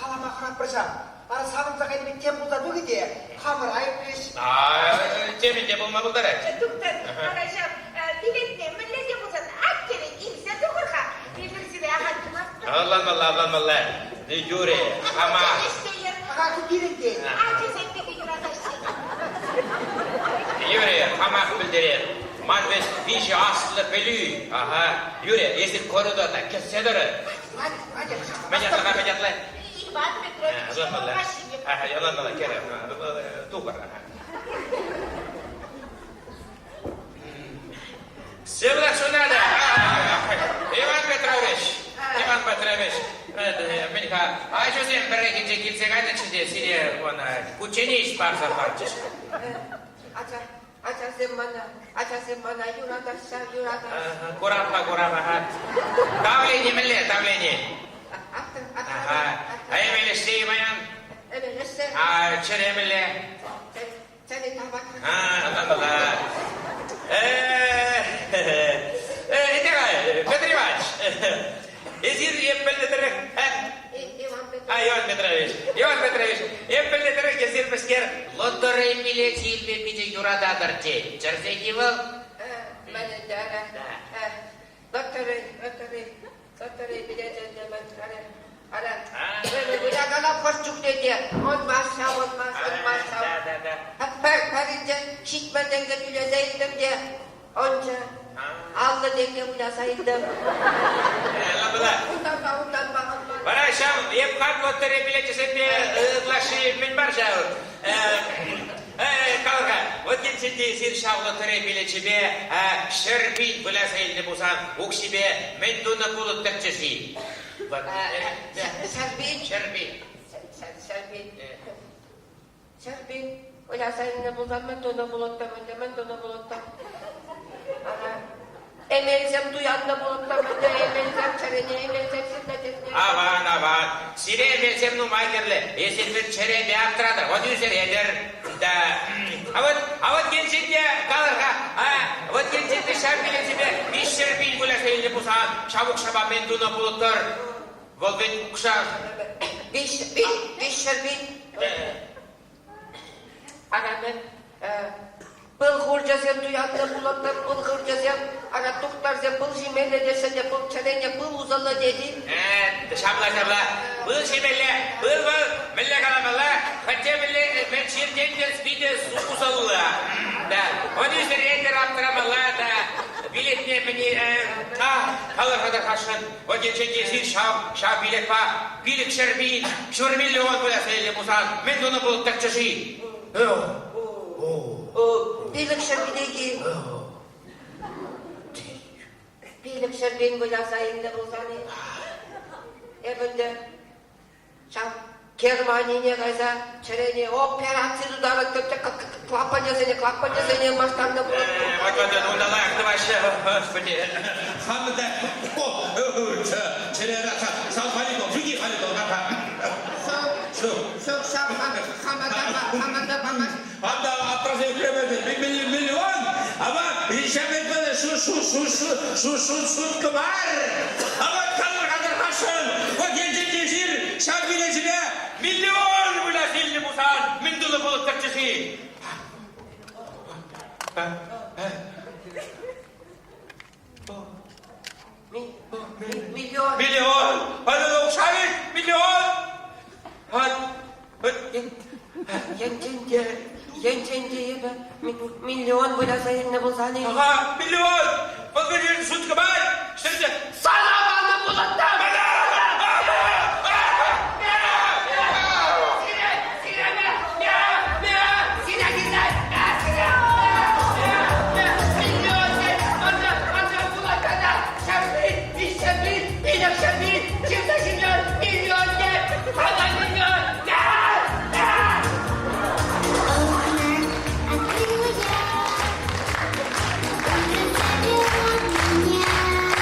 kalama kırap bırsam. Ara savun zakaydı bir tem buzatı gidiyor. Kamır ayıplış. Temin bulma buldarak. Doktor, arkadaşlar, biletine millete bulsan, akkere imse dokurha. Birbirisi de ahadımaz. Allah. Yure, ama. Aga girin de. Acizendeki yuradaşsın. Yure, ama bildirir. Madves vişi aslı pelü. Aha, yure, esir koridorda kesedere. Hadi. Mecatla. İvan Petrovich, Vasilyev. Yalan kerem. Tukar. Sevda şunada. Ivan Petrovich. Menika, aşo sen berekince kilse gayda çizdi. Siriye ona kuçeni iş parsa parçası. Açasın bana yuradaşlar. Kurama. Davleni. Aha. Ayım eleştiği bayan. Evet, işte. Çeremile. tabat. Allah. Петр Иванович, Эзир Еппельдетерек, Иван Петрович, Еппельдетерек, Эзир Пескер, лоторей билетил бепиде юрададыр те, черзеги был? Мене дара. Лоторей билетил демен. Uyagana koştuk dedi. Olmaz. Perince şişmeden götürecektim diye. Onca aldı denge ulasaydım. Utanma. Bana şam, hep kalp lotorey bileti sepe ıglaşı min var şahı. Kalka, вот şimdi sir şahı lotorey bileti be, şerbin bulasaydı busan, ukşibe menduna bulut tekçesi. Serbin. Ulasaydı bulsam ben dona buluttam. Emelzem duyanla buluttam. Emelzem çereni, emelzem sünnetesini. Aman. Sire emelzem numaykerle. Esir bir çere bir aktıradır. O yüzden eder. Avat gençinde kalırga. Avat gençinde şerbilesinde bir şerbil bulasaydı busan. Çabuk şaba menduna buluttur. Volvet kuşar. Bir şerbin. Anamın bılgırcazem duyanla buluttam. Bılgırcazem. Ana tuktarzem bıl jimelle desene bıl çerene bıl uzalla dedi. Şabla. Bıl şimelle. Bıl. Melle kalamalla. Hatta melle ben şirden ders bir de uzalla. Onun yüzden eder aptıramalla da. Biletine beni kalır kadar kaçın. O geçen zil şah bilet var. Bilik şerbin. Şur milyon bulasaydı busan. Men onu bulup takçışı. Bilik şerbineki. Bilik şerbin bulasaydı bulsani. Evinde. Şam. Germaniye kaysa çereni operasyonu dağıtıp klapanyasını baştan da bulup. Bakmadan onda layıklı başı. Hamda. Çereni salfani do, figi fani do. Sok hamada bana. Hamda atrası yüklemedi. Bir milyon. Ama hişam etmedi. Şu kıvar. Ama kalır kadar kaçın. O gelecek yeşil şarkılecine Milyon bulasaydı busan. Mendulu bulup takçışı. Milyon. Hadi okşayın. Milyon. Yençenceye milyon bulasaydı bulsani. Milyon. O verir süt kıbar. Şimdi. Sana bana buluttam. Yeah.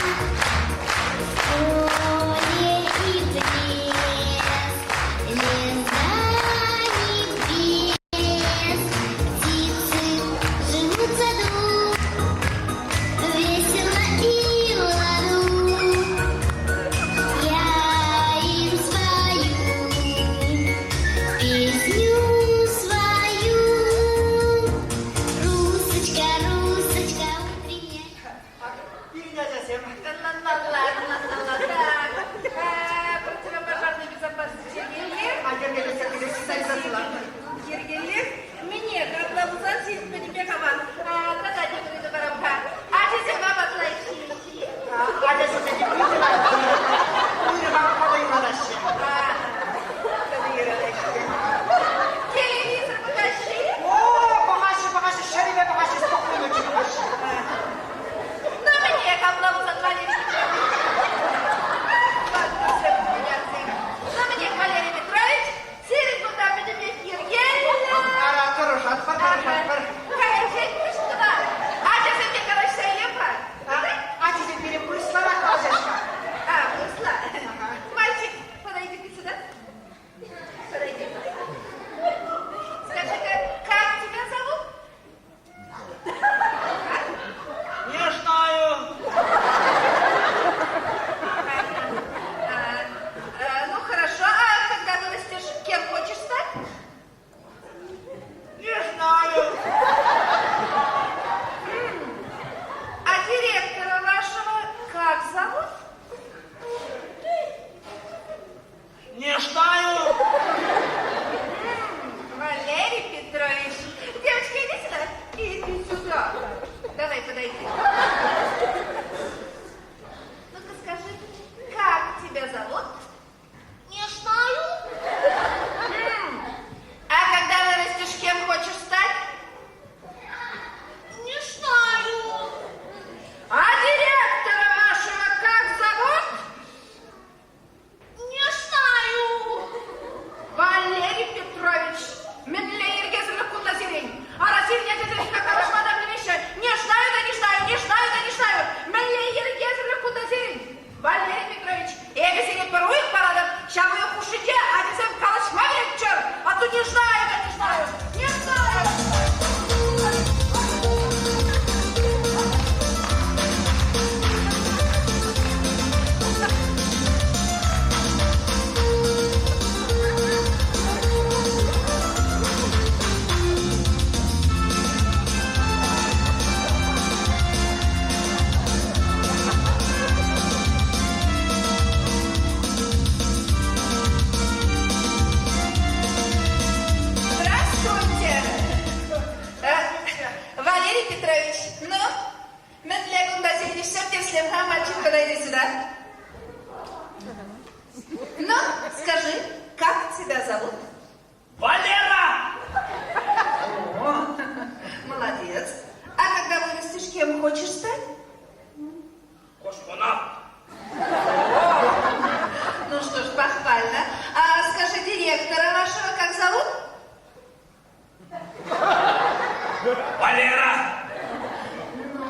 Валера!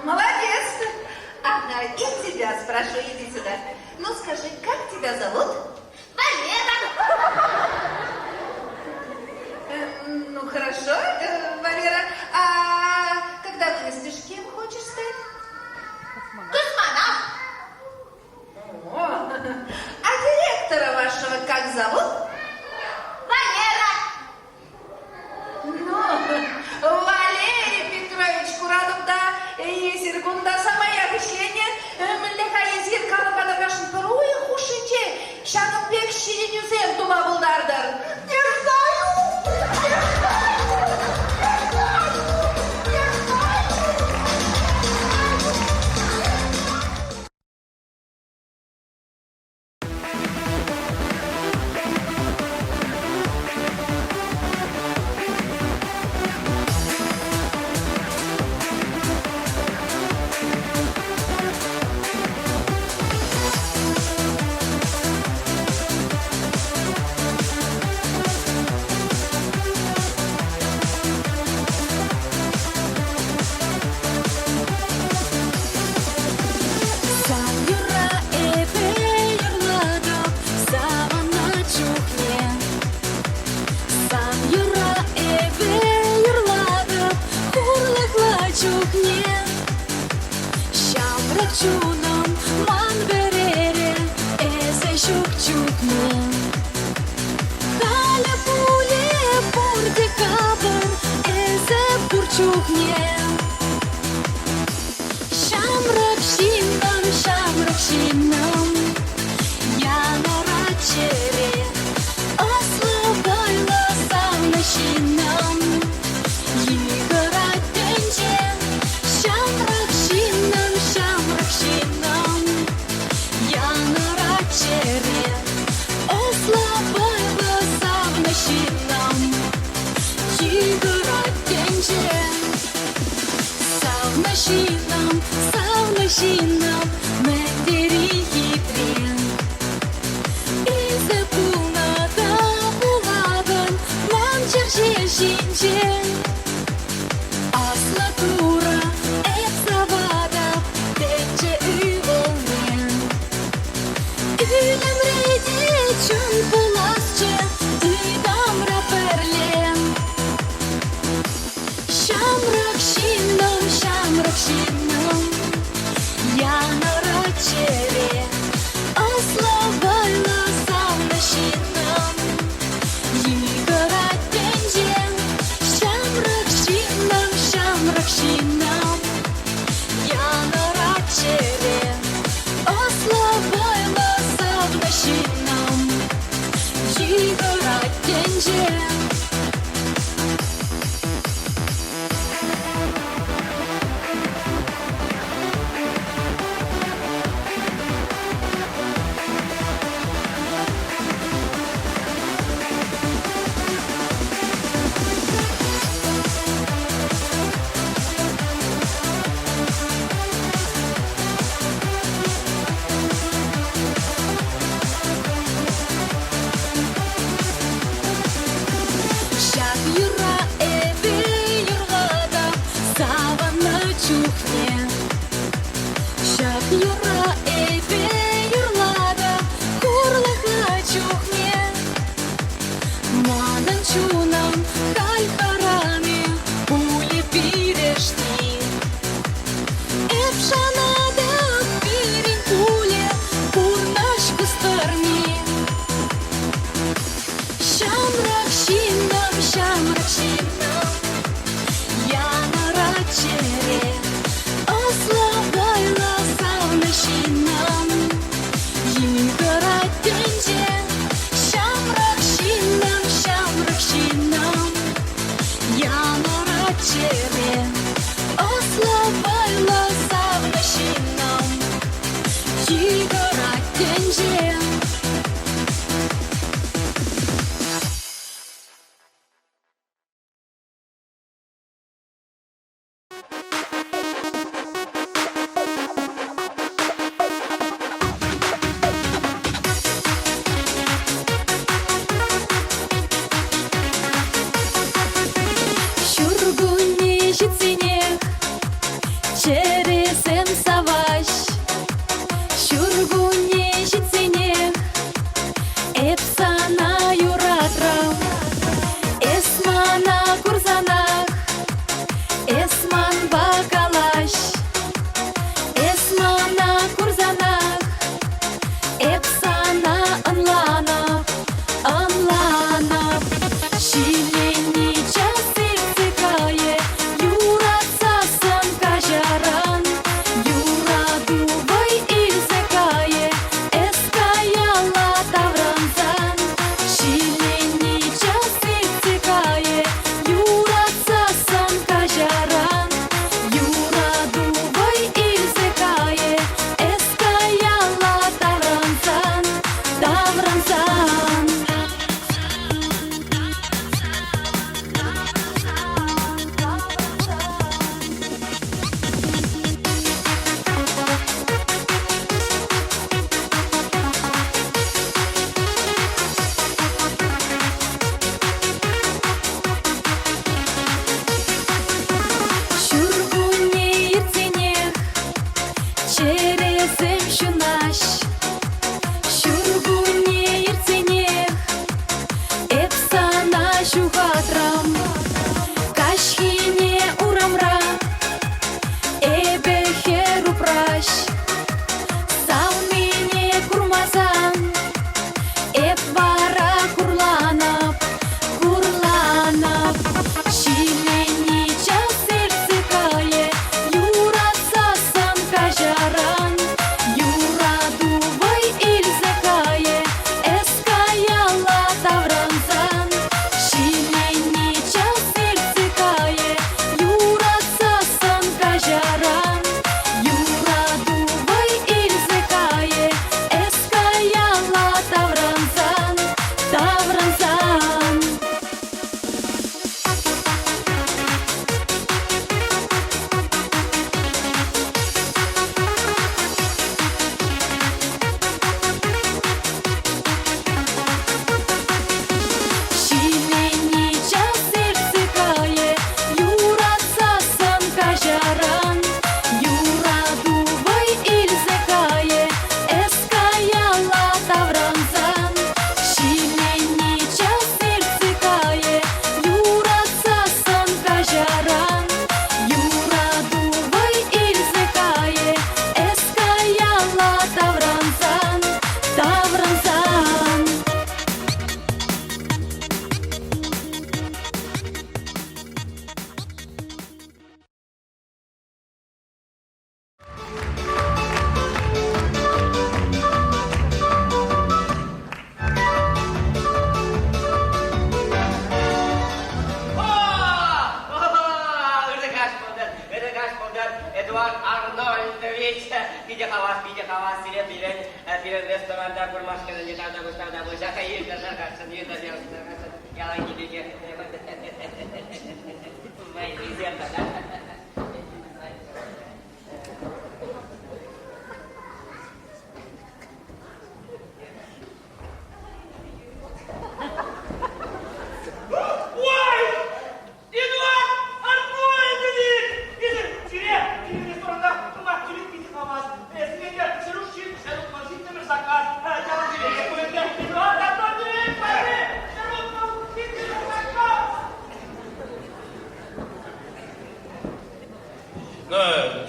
Молодец. Ага, и тебя спрошу, иди сюда. Ну скажи, как тебя зовут? Валера! Ну хорошо, Валера. А когда вырастешь, кем хочешь стать? Космонавт! О, а директора вашего как зовут? Валера! Ну, Валерий Петрович Курадовда, Есергунда самая вышлене, млека езгир кадагашын пыруй хушите, шаным бек ширинюзем тума булдардыр. Не знаю! Чунам ман берере, эзе шукчукне. Таля пуле пурде кабар, эзе пурчукне. Шамрак шинам, я на рачере, ослабайла савна шинам. Играть деньги, шамрак шинам, я на рачере, ослабайла савна шинам. Играть деньги, савна шинам, медери хитрен. Изе пулнада булаган, манчерже шинчен. Asla tura, et savada, tece üvolmen. Ülemrede çün bulasçı, ıydam raperlen. Şamrak şinam, я на рачере, asla bayla savna шинам. Играть деньги, шамрак шинам, я на рачере, ослабайла савна шинам. Играть деньги.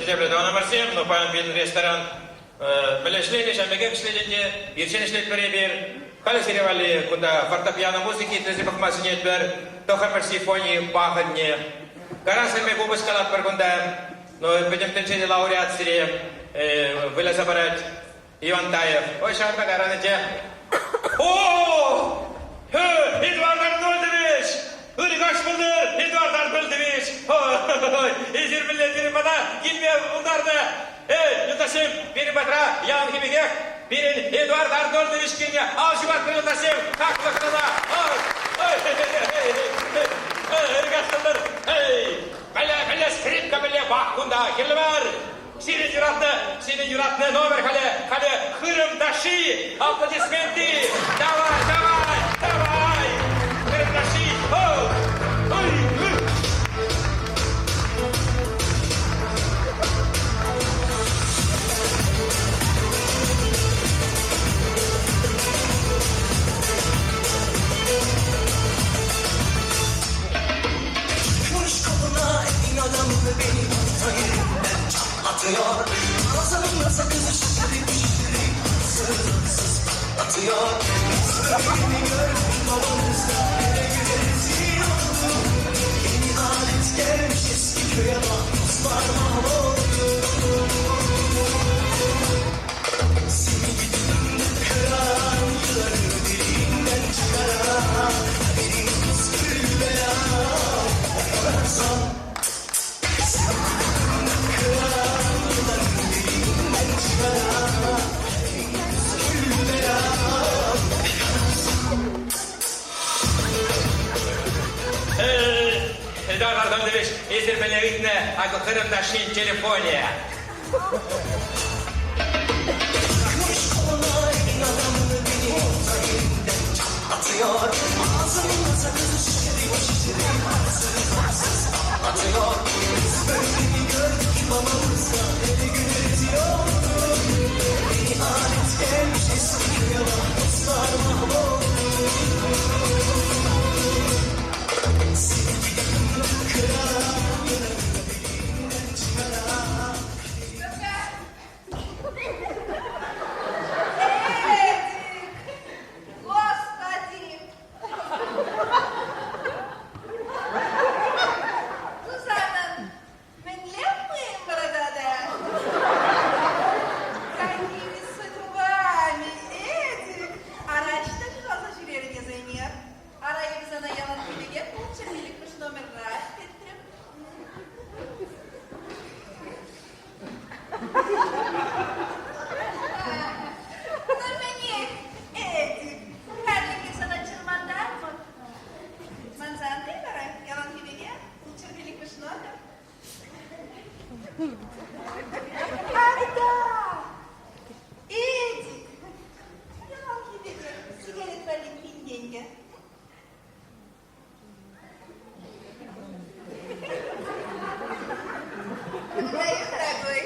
Тезебле дона барсем, но пан бин ресторан. Билешлени шамбеге кишлединде, ирчен ишлет беребер. Калі серевали, куда фортепиано музыки, тезі бақмасын етбер, тохамыр симфонии бақынне. Гарасыме губыш калат бір күнда, но бедем тенчеде лауреат сире, вылаза барат Иван Таев. Ой, шарда гараны те. О! Эдуард Арнольдович! Uri kaç buldur, Eduard Arnoldoviç. İzir milletleri bana gilmeye bunlardı. Yurttaşım, benim batıra yan gibi gek. Birin Eduard Arnoldoviç gilmeye. Al şu batırı yurttaşım, kalkmakta da. Irgaçtıldır. Böyle skripka böyle bak bunda girliver. Senin yuratlı nomer kale Kırım taşı. Aplodismenti. Davay. Kırım taşı. Kuş koluna en adamı beni yerinden çatlatıyor. Ağzımla sakızı şişirip sızsız atıyor. Beni gördüm babanızda eve geziyordu. Yeni alet gelmiş eski köye bak dostlar mahvoldu. Seni gidin kıran yılları dilinden çıkaran benim kız bela. Eduard Arnoldoviç, izir belirtme, ako Kırım taşı telefoniye. Kuş koluna en adamı beni yerinden çatlatıyor. Ağzımla sakızı şişirip sızsız atıyor. Biz böyle gördük ki babamızla eve günetiyordu. Beni alet gelmiş eski köye bak dostlar mahvoldu. Seni gidin kıran dilinden çıkaran. Господи! Сусанна, менлеп моим бородатая? Какими судьбами, Эдик? Araçta fazla şiirlerine zeyniyor. Arayı biz ana yalan bilge, çirkilik kuş номер раз ettim. Dur beni, Edik. Her gün sana çırmandan mı? Manzan değil mi? Yalan bilge, çirkilik kuş номер. Ayda! Edik! Yalan bilge, sigaret verdim bin yenge. Благодарю, дорогой.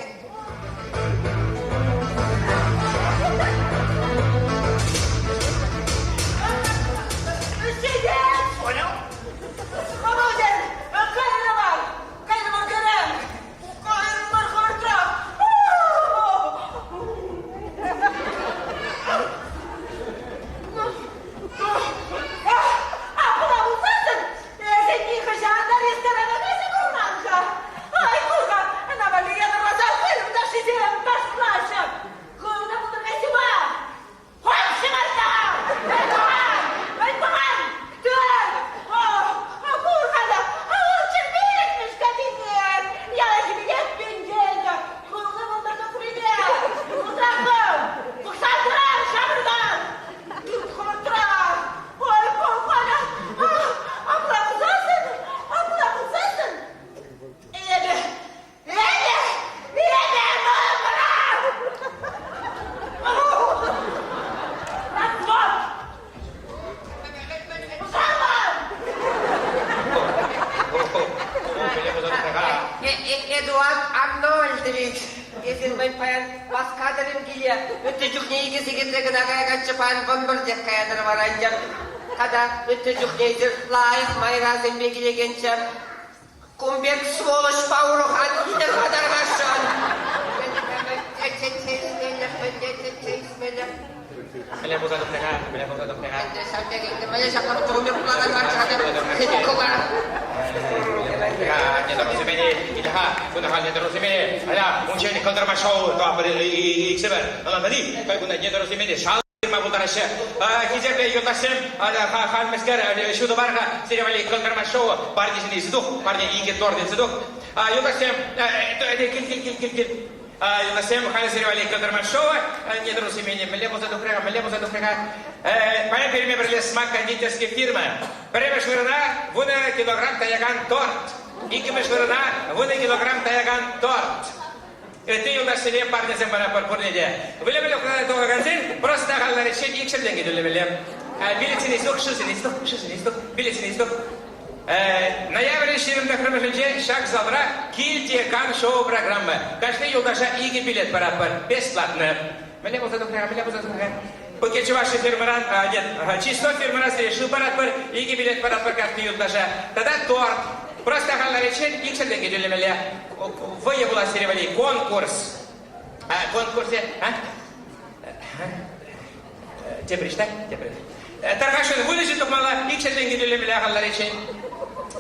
Сидеть! Понял? Володя, кайрыма көрем. Кайрыма хортап. Куда bulsasın? Sen не хозяйка ресторана nasıl kurmanca? Ay kurga, ana böyle yanımıza kırım da şişerim taşlaşım. Kurda budur nesi var? Hoş şımarta! Ben bakan! Dur! Kurga da, için birikmiş kadınlar. Yalan gibi yetmeyin geldi. Kurga budur da kuride. Kudrakım! Kuksaltıram şamırdan! Kurtram! Oy kurgana! Abla kızasın! Abla kızasın! Yedi! Eduard Arnoldoviç. Ezilmeyin payan, baskadırım geliyor. Ötücük neyi gezeginde gınagaya kaçı payan bombur dek kayadır var ancak. Kada ötücük neydir, layık mayra zembe gile gençem. Кумбек сволочь Паурухан иде кадаргашан. Меле боза допрега, меле боза допрега. Недоразумение, идаха, кунаха недоразумение. Ала, унчени калдырма шоу, то иксебер. Ала нади, кай куна недоразумение. Шал фирма булдарашы. Хизебле юлдашым, ала хан мескер, шуды барға, серевали калдырма шоу, парнисini издух, парни иге торды издух. Юлдашым, кил. Юлдашым, хан серевали калдырма шоу, недоразумение. Меле боза допрега, меле боза допрега. Пая переме бірле смак кондитерские фирмы. Переме швырына, вуны килограмм таяган торт. Икеме швырына, вуны килограмм таяган торт. Ты юлдашым, парни зембара парпурнеде. Вылебеле куда-то газин, просто халлар için икшерден гидулебеле. Билетini istok, şusini istok, билетini istok. Ноябрь 20 шаг завра, кильте кан шоу программы. Каждый юлдаша иги билет парапар, бесплатно. Меле боза допрега, меле боза допрега. Пакет ваши фирмаран, нет, чисто фирмаран решил парапар, иги билет парапар каждый юлдаша. Тогда торт. Просто халлар için икшерден гидулебеле. Вы была серевали конкурс. Конкурсе, Тепришта? Таргашын вылежит топмала, икшерден гидулебеле халлар için.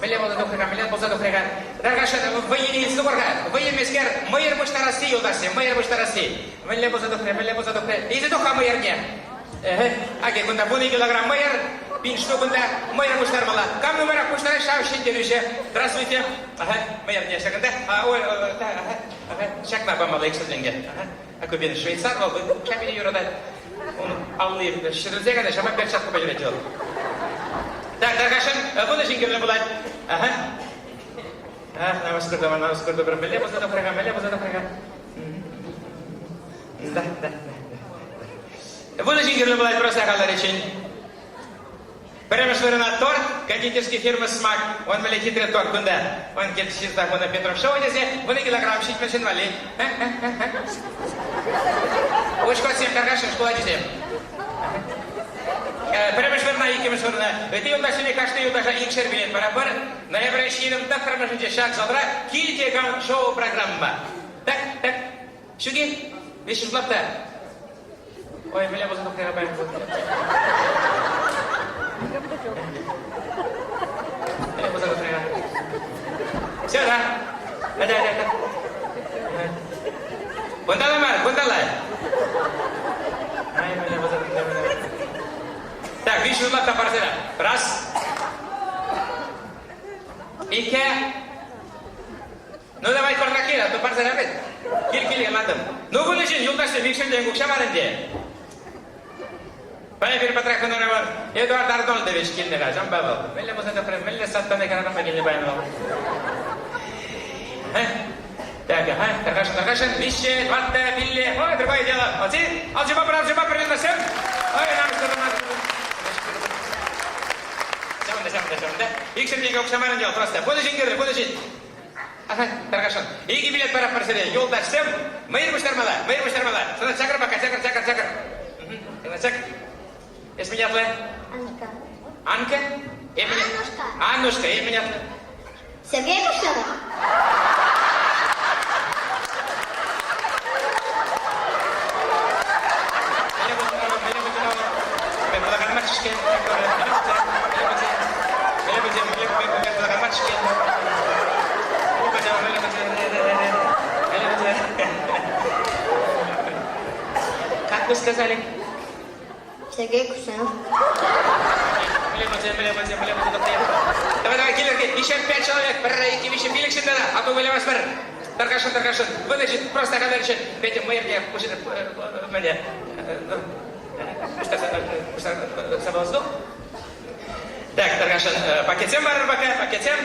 Меле боза допрега. Таргашын военный инструктор, военный мескер, майор буштараси юлдашым, майор буштараси. Меле боза допрега. Изи тоха майорне. Аге кунда буны килограмм майор, пин штукунда майор буштармала. Кам номера буштара шавшин делюше. Здравствуйте. Майорне шагында. Ой, шакна бамала икшерденге. Ако бен швейцар бол, кабине юрада. Он аллы ширзегада шама перчатку бежретел. Так, Таргашын, буны жингерле булат. Намаскурда, меле боза допрега. Да. Буны жингерле булат просто халлар için. Перемешвер на торт, кондитерский фирмы «Смак». Он были хитрый торт, кунда. Он кетчит так, он на Петров шоу здесь, он килограмм щит машин вали. Ушко всем Таргашын, школа дизем. Перемешвер на ике мешвер на. Ты юлдашыне кашты юлдаша икшер билет барабар. Ноябрь 20 перемешвер шаг завра, кильте кан шоу программа. Так. Шуги, вещи жлапта. Ой, меле боза допрега бай. Все, да? Да. Бунтала, Мар, бунтала. Так, вещи удлата парзера. Раз. Ике. Ну, давай корнакира, то парзера бит. Кил, ладно. Ну, вылечен, юлдашты, викшерден гукшамарынде. Пане Пирпатрах Нуравар, Эдуард Арнольдович Кильнера, Жамбавал. Меле боза допрега, меле саттаны канапа гильнебайнова. Так, Таргашын, вище, дватта, пилле. Ой, другое дело. Алжиба, прилетасем. Ой, Саманда. Икшерденге окшамарын дел, просто. Подожди. Таргашын. Иги билет пара парсере, юлдашсем. Майыр буштармала. Сана чакыр бака, чакыр. Чак. Меня твоя? Анка. Аннушка. Меня Сергей Кушнеров. Как вы сказали? Сергей Кушнеров. Давай, киллерки, еще 5 человек, прорейки, еще билик надо, а то были вас пер. Таргашын. Вылечит, просто когда решит, Петя, мы мне, мне. Что, так, Таргашын, пакетем бар бака, пакетем.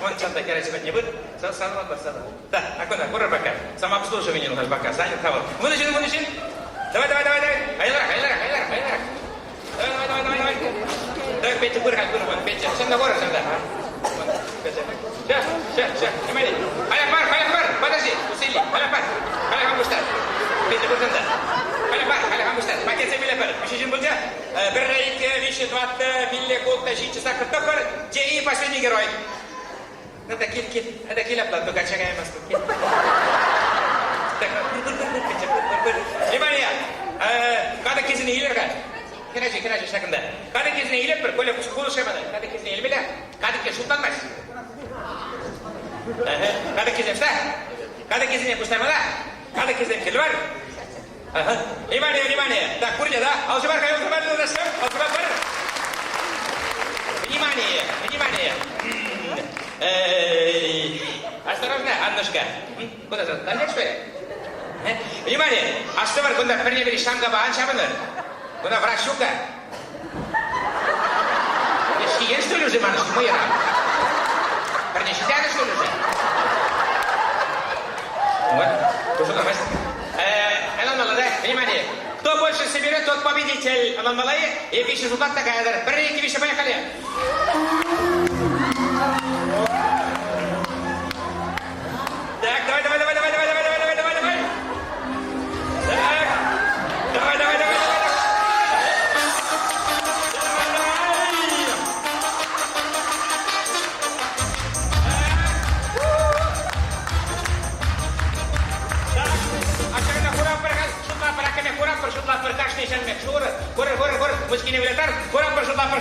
Вон чанта керачивать не будет. Да, аккуратно, кура бака. Самообслуживание нужно бака, занят кого. Вылечит. Давай. Айлара. Давай. Так, Петя, кургай, Петя, всем на горы, да. Сейчас, внимание. Халяфар, подожди, усили. Халяфар, Муштар. Петя, курганда. Халяфар, Муштар. Пакет себе лепер. Вишежин будет. Беррейк, виши, дватта, билле, колта, жичи, сакар, топар. Где и последний герой. Hadi kil abla, tuh kaca kayak mas tuh. Внимание! Kada kezini hiler kan? Kiraji şakında. Kada kezini hiler bir, böyle kulu şey bana. Kada kezini hiler bile. Kada kezini sultanmaz. Kada kezini işte. Kada kezini kustamada. Kada kezini kilvar. Внимание! Так, kurca da. Alçıbar kayol kırmar durursun. Alçıbar var. Внимание! Осторожно, Аннушка. Куда зовут? Дальше что ли? Внимание! А что вы, куда пернебери шамга баан шабаныр? Куда враг щука? Ешкиен, что ли, уже, манушка, мой раб? Пернещитяны, что ли, уже? Вот, кушука, мась. Алан-Мала, да? Внимание! Кто больше соберет, тот победитель. Алан-Мала, и пища результат такая, да? Перники, вещи, поехали! Так, давай. Так, давай. Şutlar per kaç nişan mek şur. Kur. Muskini biletar. Kurang per. Şutlar per.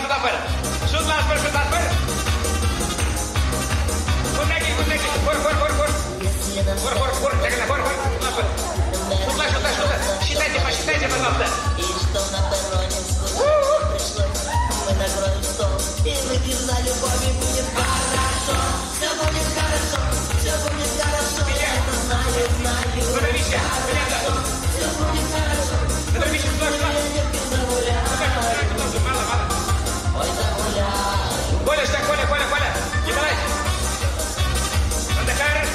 Kur lagi. Kur. Jangan kur. Şutlar. Считайте, пожалуйста. И что на перроне скучно пришлось, мы накроем стол, и выпьем за любовь, и будет хорошо. Все будет хорошо, я это знаю. Все будет хорошо, я не загуляю. Ой, загуляю. Коля. Не давай. Отдыхай, так.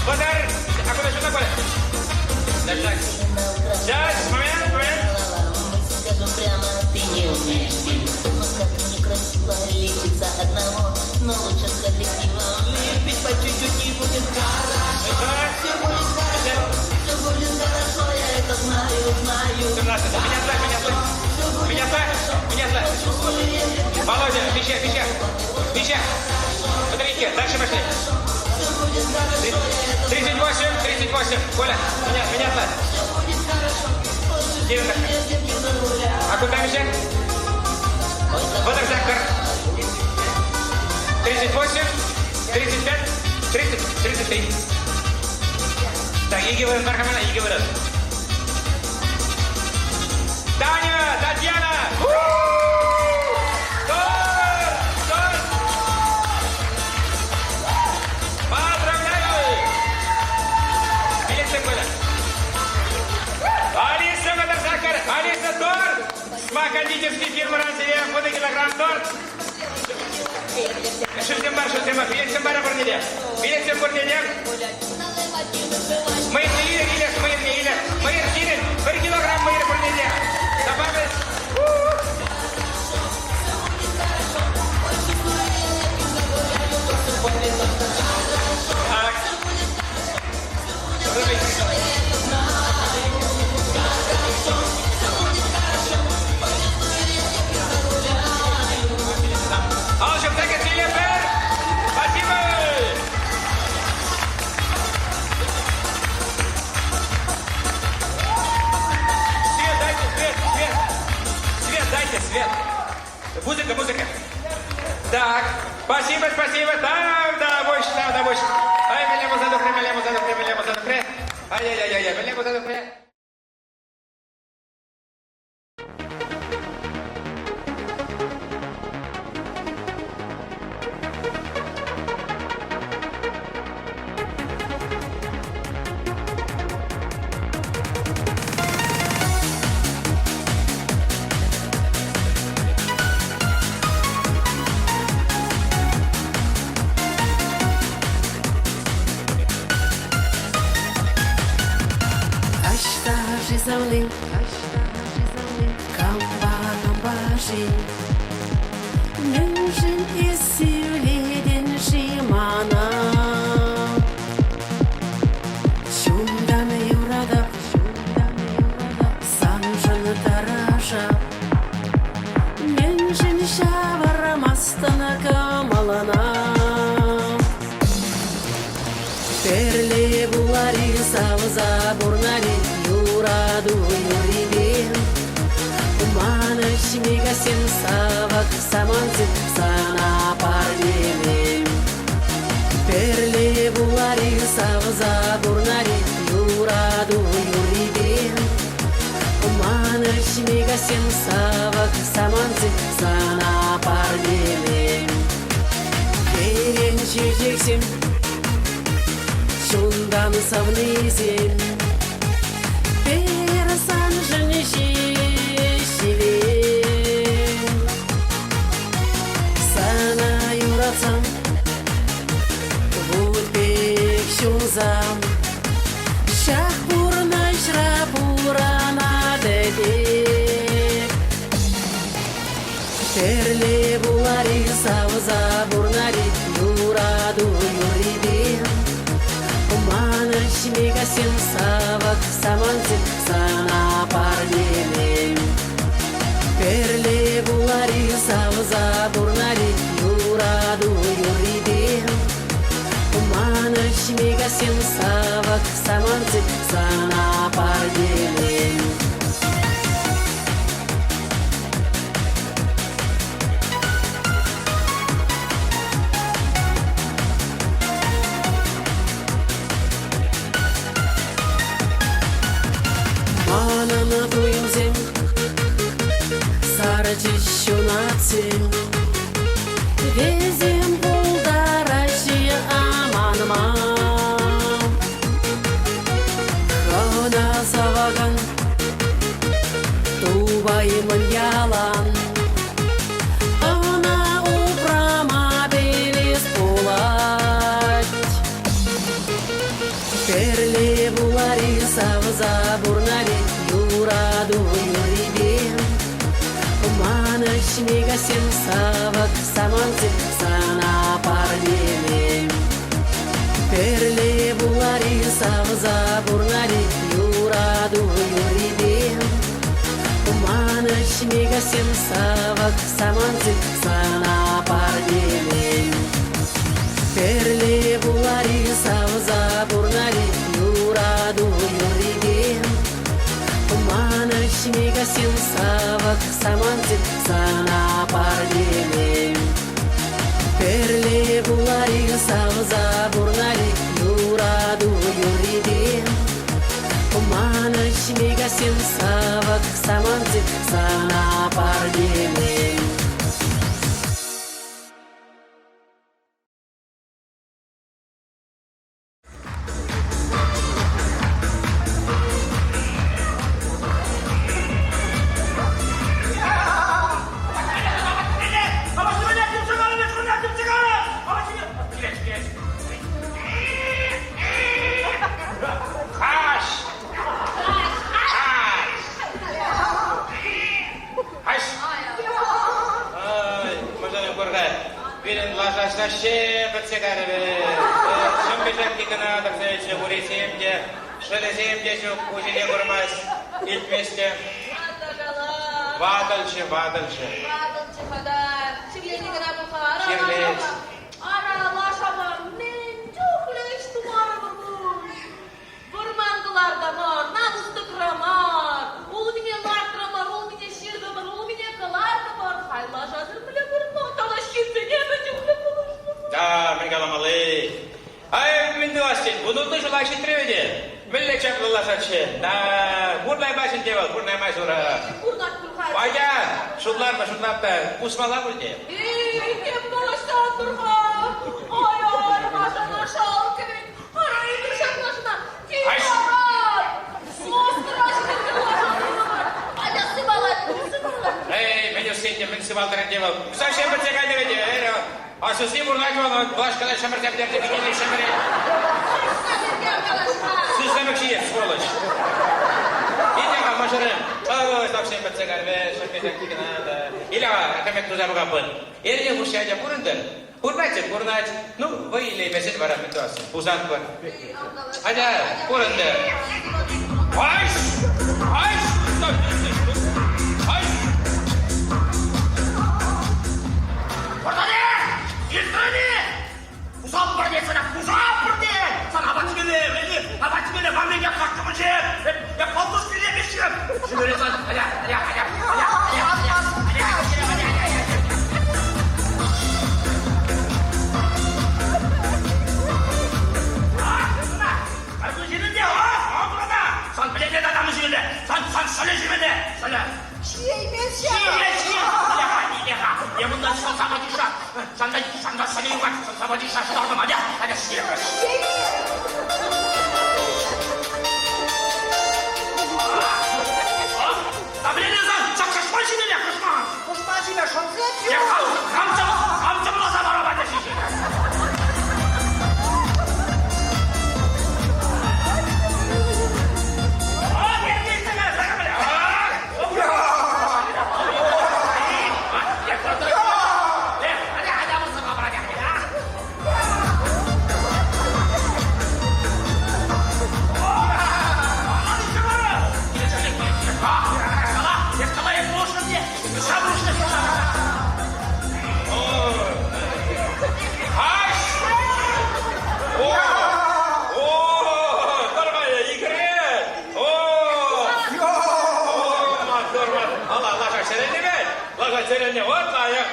Подар. А куда сюда, Коля? Так. Сейчас, момент. Мы скажем прямо, ты не умеешь пить. Ну как некрасиво лечиться одного, но лучше с коллективом. Выпить по чуть-чуть и будет хорошо. Все будет хорошо, я это знаю. Меня слышь. Володя, пища. Смотрите, дальше пошли. 38. Коля, меня слышь. Где это? А куда еще? Вот так. 38, 35, 33. Так, Иги вырос, наркомана, Иги вырос. Таня, Татьяна! Стой! Поздравляю! Билет Коля. Алиса Мадарсакар, Алиса торт! Сма кондитерский фирмы Рансия, фото килограмм торт. Шутимбар, билет Бурнеде. Мыйыр, bir kilogram mıyır Бурнеде. Добавить. Так. Алчым, так и телефон. Спасибо. Свет. Музыка. Так, спасибо. Да, больше. Ай, мелему задухре. Ай, мелему задухре. Zaulim, kalbana başı, Nüjün esirledin şimana. Şundan yuradıp, sancını taraşa, шмига сен савак саманзит сана парвелем Перле булари савза бурнари юраду юрибем Мана шмига сен савак саманзит сана парвелем Керен чечексем шундан савнезем Перасан женщи шилем Сана юрацам Вулбек шунзам Шах пурна жра пурана дедек Перле булари савза бурнари юраду юрибем Мана шмига сен савак саманзит сана парвелем Перле булари савза бурнари юраду юрибем Мана шмига сен савак саманзит сана парвелем Манана туюзем сарачищунацем Везем булдараши аманма Хана саваган тубаймын ялан Ана упрама белес булать Перле булари савза бурнари юраду юрибем Мана шмига сен савак саманзит сана парвелем Перле булари савза бурнари юраду юрибем Мана шмига сен савак саманзит сана парвелем Перле булари савза бурнари юраду юрибем Мана шмига сен савак саманзит сана парвелем Перле булари савза бурнари юраду юрибем Мана шмига сен савак саманзит сана парвелем Birinin laşlaşına bıtse garibı. Şımbıcak dikine dıksa uğrayısıyım de, şöylesiyim de şu kuzine vurmaz. İltmeste. Vadılçı. Vadılçı kadar. Çirlenigine bakar. Çirleç. Ana laşamam. Men çok leş tumarımmış. Vurmandılar da var. Namuslu kıramar. Olu bine lartramar. Olu bine şirgamar. Olu bine kalar da var. Haylaşadır bile vurma. Talaşkimse ne bacım ne buluştu. Da, men kalamalı. Ay, men de vastin. Bunu da şu laşın trevedi. Millet çaplılaşaçı. Da, burnay başın deval. Burnay maşura. Burnak burkay. Vaya, şunlar mı şunlar da kusmalar mı diye. Kim dolaştan durma. Ay ay maşana şal kebek. Arayı düşaklaşına. Kim Ay. var? Sos tıraşın dolaşan durma. Hadi sıvalar. Ey, men üstünde men sıvaldıran deval. Güzel şey bıtse kaydı vedi. Asısı burnay deval. Başkalar şamırtap derdi bir gelin şamırı. Süslemek şey, сволочь. Идем, машарым. Ставшим бәтсәгәр вә шәкәтәк дигән анда. Иля, әкәмәт туза бугапын. Эрне хушаҗа бурынды. Бурнать, бурнать. Ну, вы или бәсәт бара митас. Узан бар. Аҗа, бурынды. Айш! Айш! Айш! Orada İltani! Uzak var diye sana, uzak var diye! Sana abaçı beni, familya kaçtırmışım! Ya kalmış bile geçiyorum! Şimdi öyle sen, hadi. Sabacı şaşırdım hadi. Hadi şuraya. Da bile ne zaman? Çok kaçma şimdi ne kaçma? Кушмазина, что ты Ya kamça mı lasa bana hadi şimdi. Теренне, вот лайық.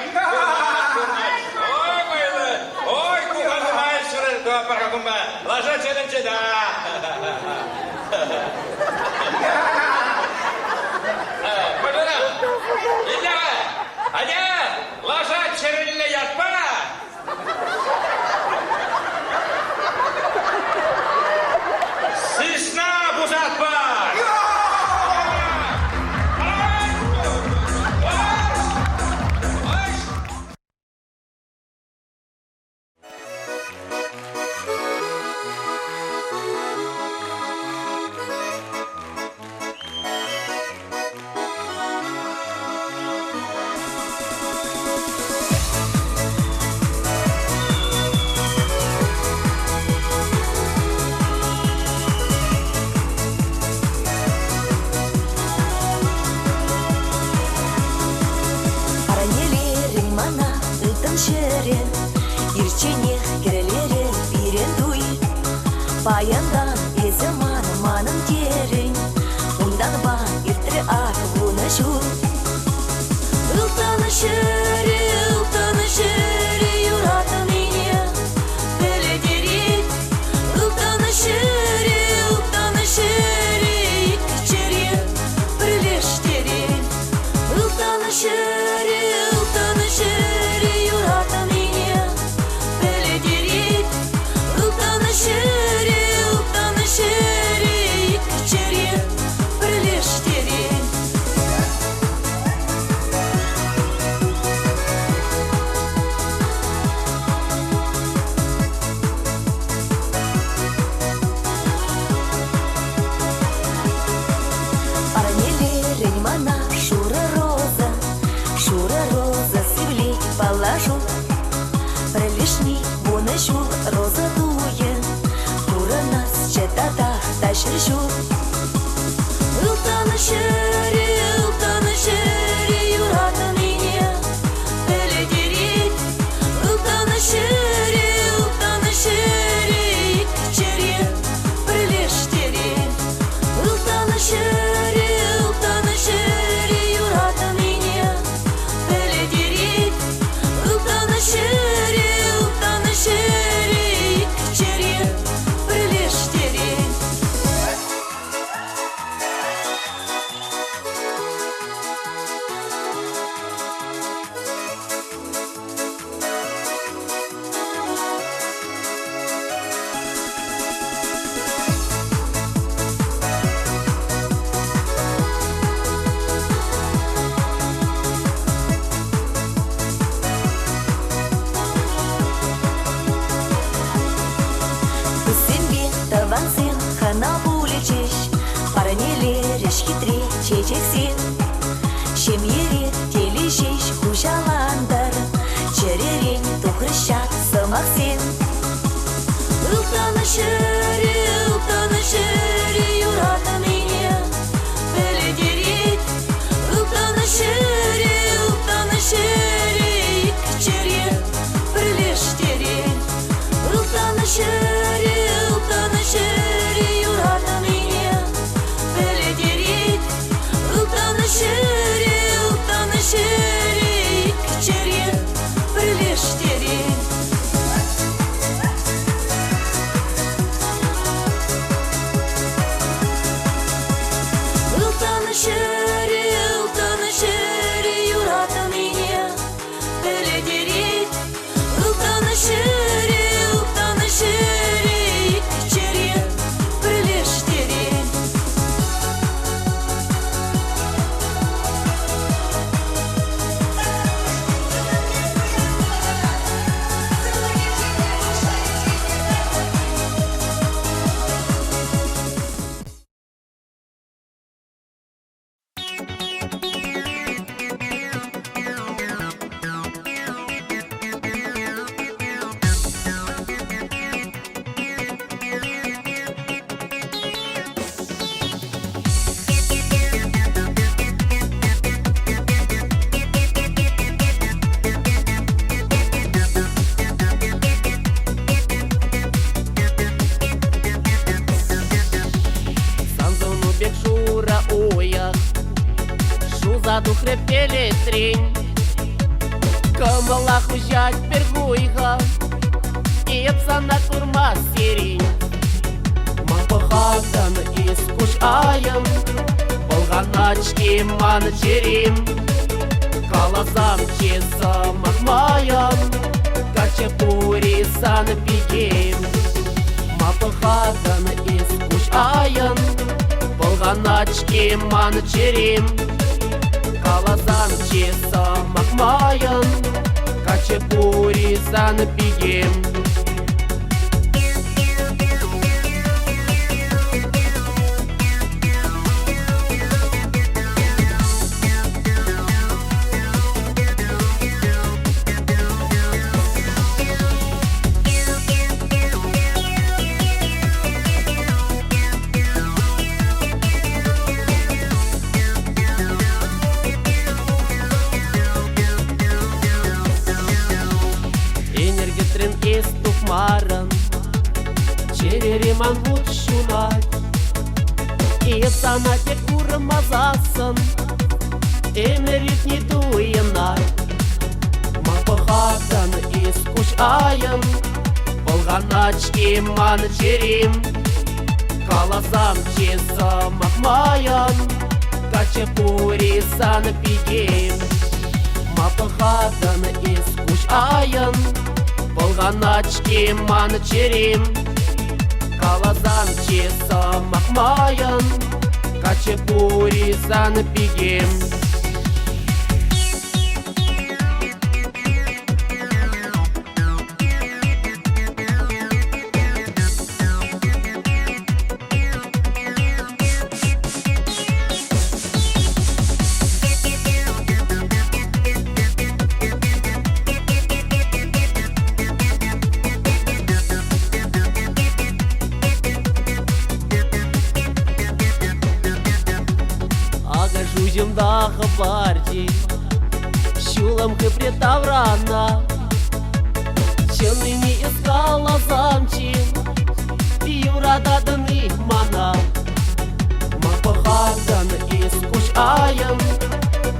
Ой, қойлы. Ой, куғаны майы шыры. Дуапарға күмбі. Лажа черенче, да. Қойдыра. Елдері. Әне, лажа черенлі ятпа. Сышна бұзатпа. Ирченех керелері бірен дуй Баяндан езі маным терін Ундан ба иртірі ақ бұны жу Ұлтаны шыры юраты мене Білі дерет Ұлтаны шыры Икчері бірлеш терен Ұлтаны шыры юраты мене Білі дерет Ұлтаны шыры Икчері бірлеш терен Шура роза сивлей положу Прилишний бунышу роза дуе Тура нас четатах тащыршу Ұлтаны шыры юраты мене Білі дерет Ұлтаны шыры Икчері бірлеш терен Ұлтаны шыры юраты мене Білі дерет Ұлтаны шыры Икчері бірлеш терен Сенбе табансен хана булечеш Паранелереш хитре чечексен Шемьере телешеш хужаландар Черерен тухрыщат сымақсен Ұлтаны шыры юраты мене Білі дерет Ұлтаны шыры Икчері бірлеш терен Ұлтаны шыры юраты мене Білі дерет Ұлтаны шыры Икчері бірлеш терен серень. Кымылах ұжат бір ғойға, епсана күрмас серень. Мапыхадан ес күш айым, болған очки маны черим. Каласам чеса махмаян, качапури сан пигем. Мапыхадан ес күш айым, болған очки маны черим. Каласам чеса махмаян, качапури сан пигем. Маран, черереман вот шунать, и санате курмазасын, эмерит не дуенай. Мапыхадан ис куш айын, болған очки маны черим. Каласам чеса махмаян, качапури сан пигем. Мапыхадан ис куш айын, болған очки маны черим. Каласам чеса махмаян, качапури сан пигем. Жужимдағы барди, шулам кыпрета врана. Чынными искала замчин, юрададын их мана. Мапыхадан ис куш айым,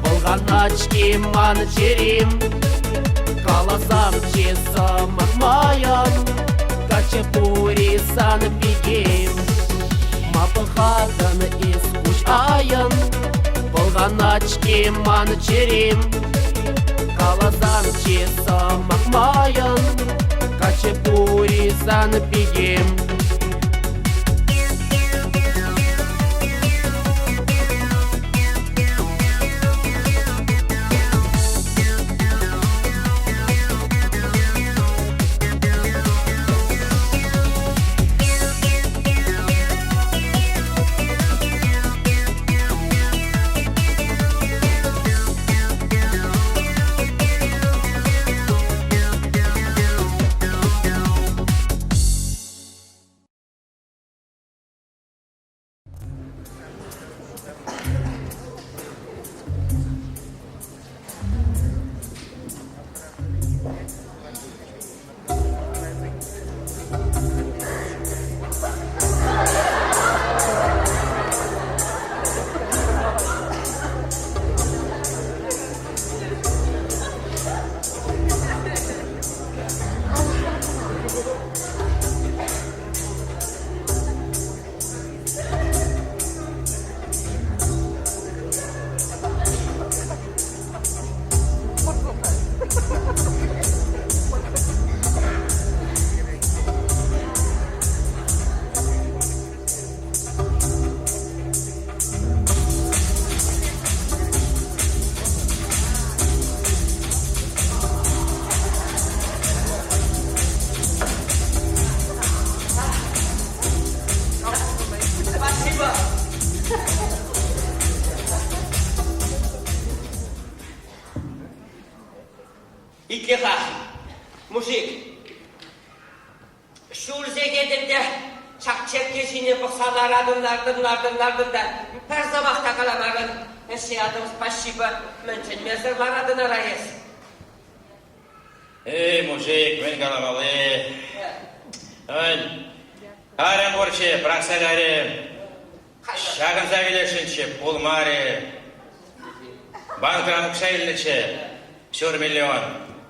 болған очки маны черим. Каласам чеса махмаян, качапури сан пигем. Мапыхадан ис куш айым, болған очки маны черим. Каласам чеса махмаян, качапури сан пигем. İkliha, muşik. Şul zegedimde çak çerkeşini bıksalar ardınlardan per zavakta kalamagın. Şey adım спасибо, мынчен мезірлар адына райыз. Эй, мужик, мен қаламалы. Арен борче, праксагаре. Шағын завелешінше, пулмаре. Банкранın kşayıllıçı. Şur milyon.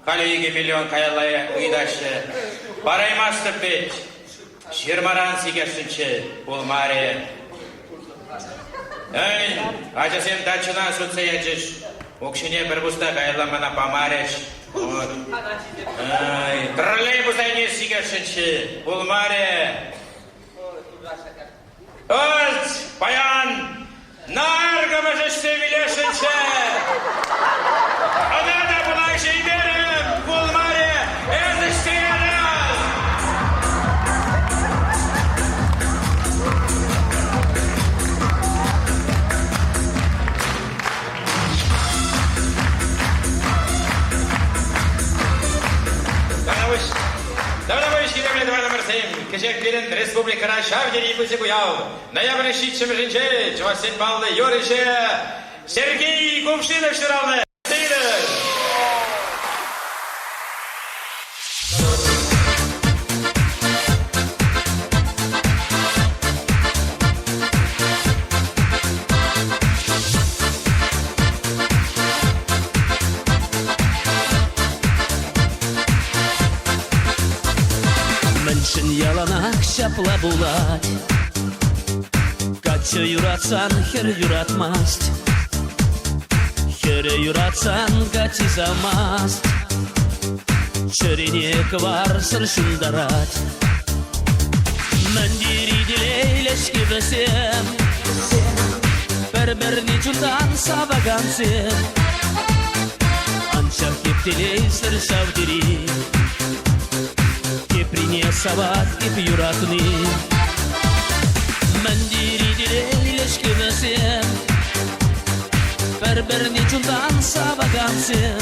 Kalıyıge milyon kayalaya uydaşı. Baraymastıp bit. Şirmaran sigersinçi. Bulmari. Ey, acı sen daçıdan sütse yeciş. Okşine bir busta kayallamana pamareş. Ey, trolleybus ayne sigersinçi. Bulmari. Ört, bayan. Nargımızı sevilesinçi. Ona da buna şey derim. Bulmari. Ez isteyelim. Давно кидемле давно мерсем. Кешек келин республикара шавдери пусы куял. Ноябрь щитчем жинче, чвасен балды Юрише. Сергей Кувшинов штуралны. Міншін яланақ шапла булат. Качы юратсан, хер юратмаст. Хере юратсан, качы замаст. Чыренек бар сыр шундарат. Мандири дилейлешки бесем. Бір-бірні чундан сабагансен. Анчар кептелей сыр шавдери. Кеприне сават кеп юратны. Мандири дилейлешки бесем. Бір-бірні чундан сабагансен.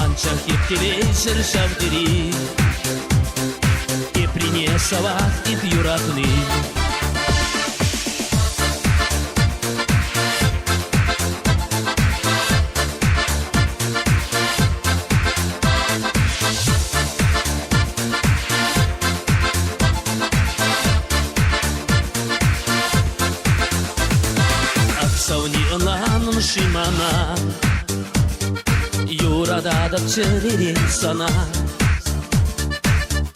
Анчар кептелей сыр шавдери. Кеприне сават кеп юратны. Аксауни ыланын шимана. Юрададып чыререн сана.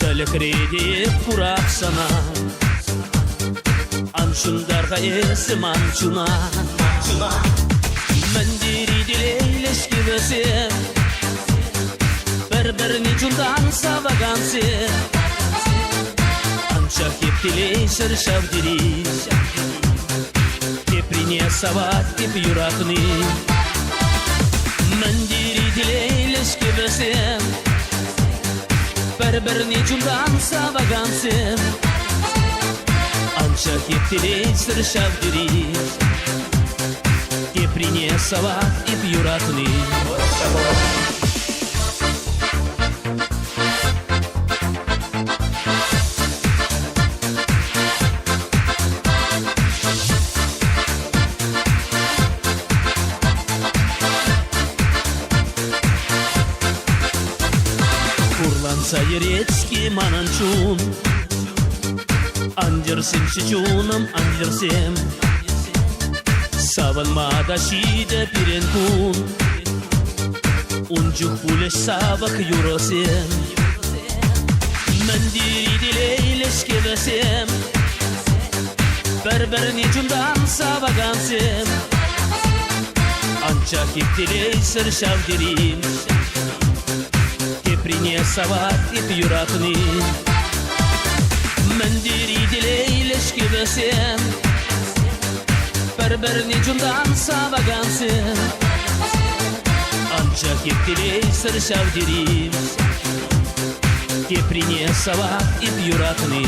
Тілікредеп құрап сана. Аншындарға есім анчуна. Міндері дилейлешке бөсем. Бір-біріне жүндан сабаған сен. Анча кептелей сыр шавдери. Кеприне сават кеп юратны. Міндері дилейлешке бөсем. Бір-біріне жүндан сабаған сен. Анча кептелей сыр шавдери. Кеприне сават кеп юратны. Курланса ерецки мананчун. Андерсем чечуным андерсем. Саванмада шиде пиренкун. Унчух пулеш савак юросем. Міндері дилейлешке бөсем. Бір-біріне жүндан сабаған сен. Анча кептелей сыр шавдерим. Кеприне сават кеп юратны. Міндері дилейлешке бөсем. Бір-біріне жүндан сабаған сен. Анча кептелей сыр шавдерим. Кеприне сават кеп юратны.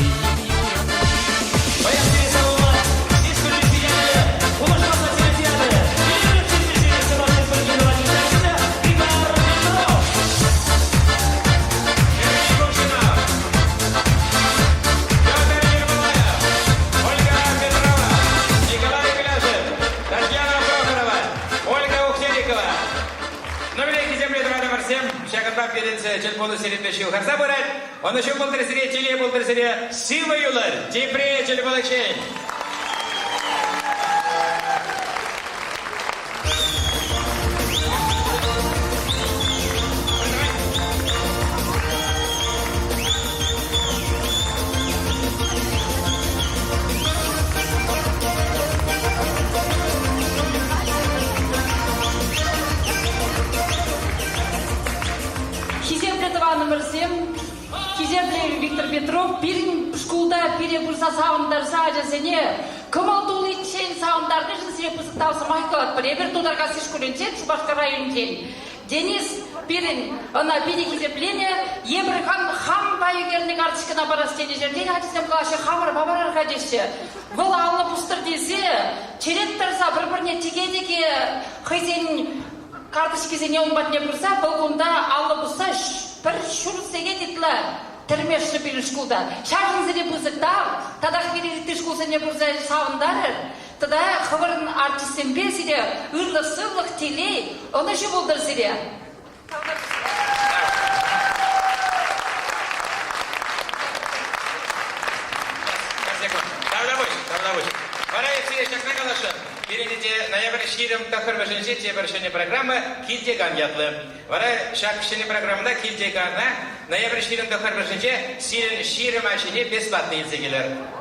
Çelponu serinleşiyor. Harsa bırak. Onu şu buldursırıya, çeliğe buldursırıya. Sıvı yular. Cipreye çelponu şey. Мырзем, Кизеплев Виктор Петров, Пирин школда пире бурса сауындар сажасыне, кымалтул итчен сауындарды жынсыре пысықтаусы майқылат бір, ебір тударға сишкуленчен, Шубашқа райончен. Денис Пирин, она пире Кизеплене, ебір хам байыгерінің артышкына барастені жерден, айтысым қалашы хамыр бабарарға деші. Бұл алып ұстыр десе, череттірса бір-біріне теге-теге қайзен карточкесіне ұмбатне бұрса, бұл күнда алып ұста бір шүрсеге детілі тірмеші бір шкулда. Шағын зіре бұзықтар, тадақ берерікті шкулсыне бұрса сауындарыр. Тада қыбырын артистен бесіде ұрлық-сылық телей, оны шы болдыр зіре. Перейдите ноябрь ширим тахыр бешенче тебершене программы килдеган ятлы. Вара шакшене программада килдеганна ноябрь ширим тахыр бешенче ширим ашине бесплатный языгелер.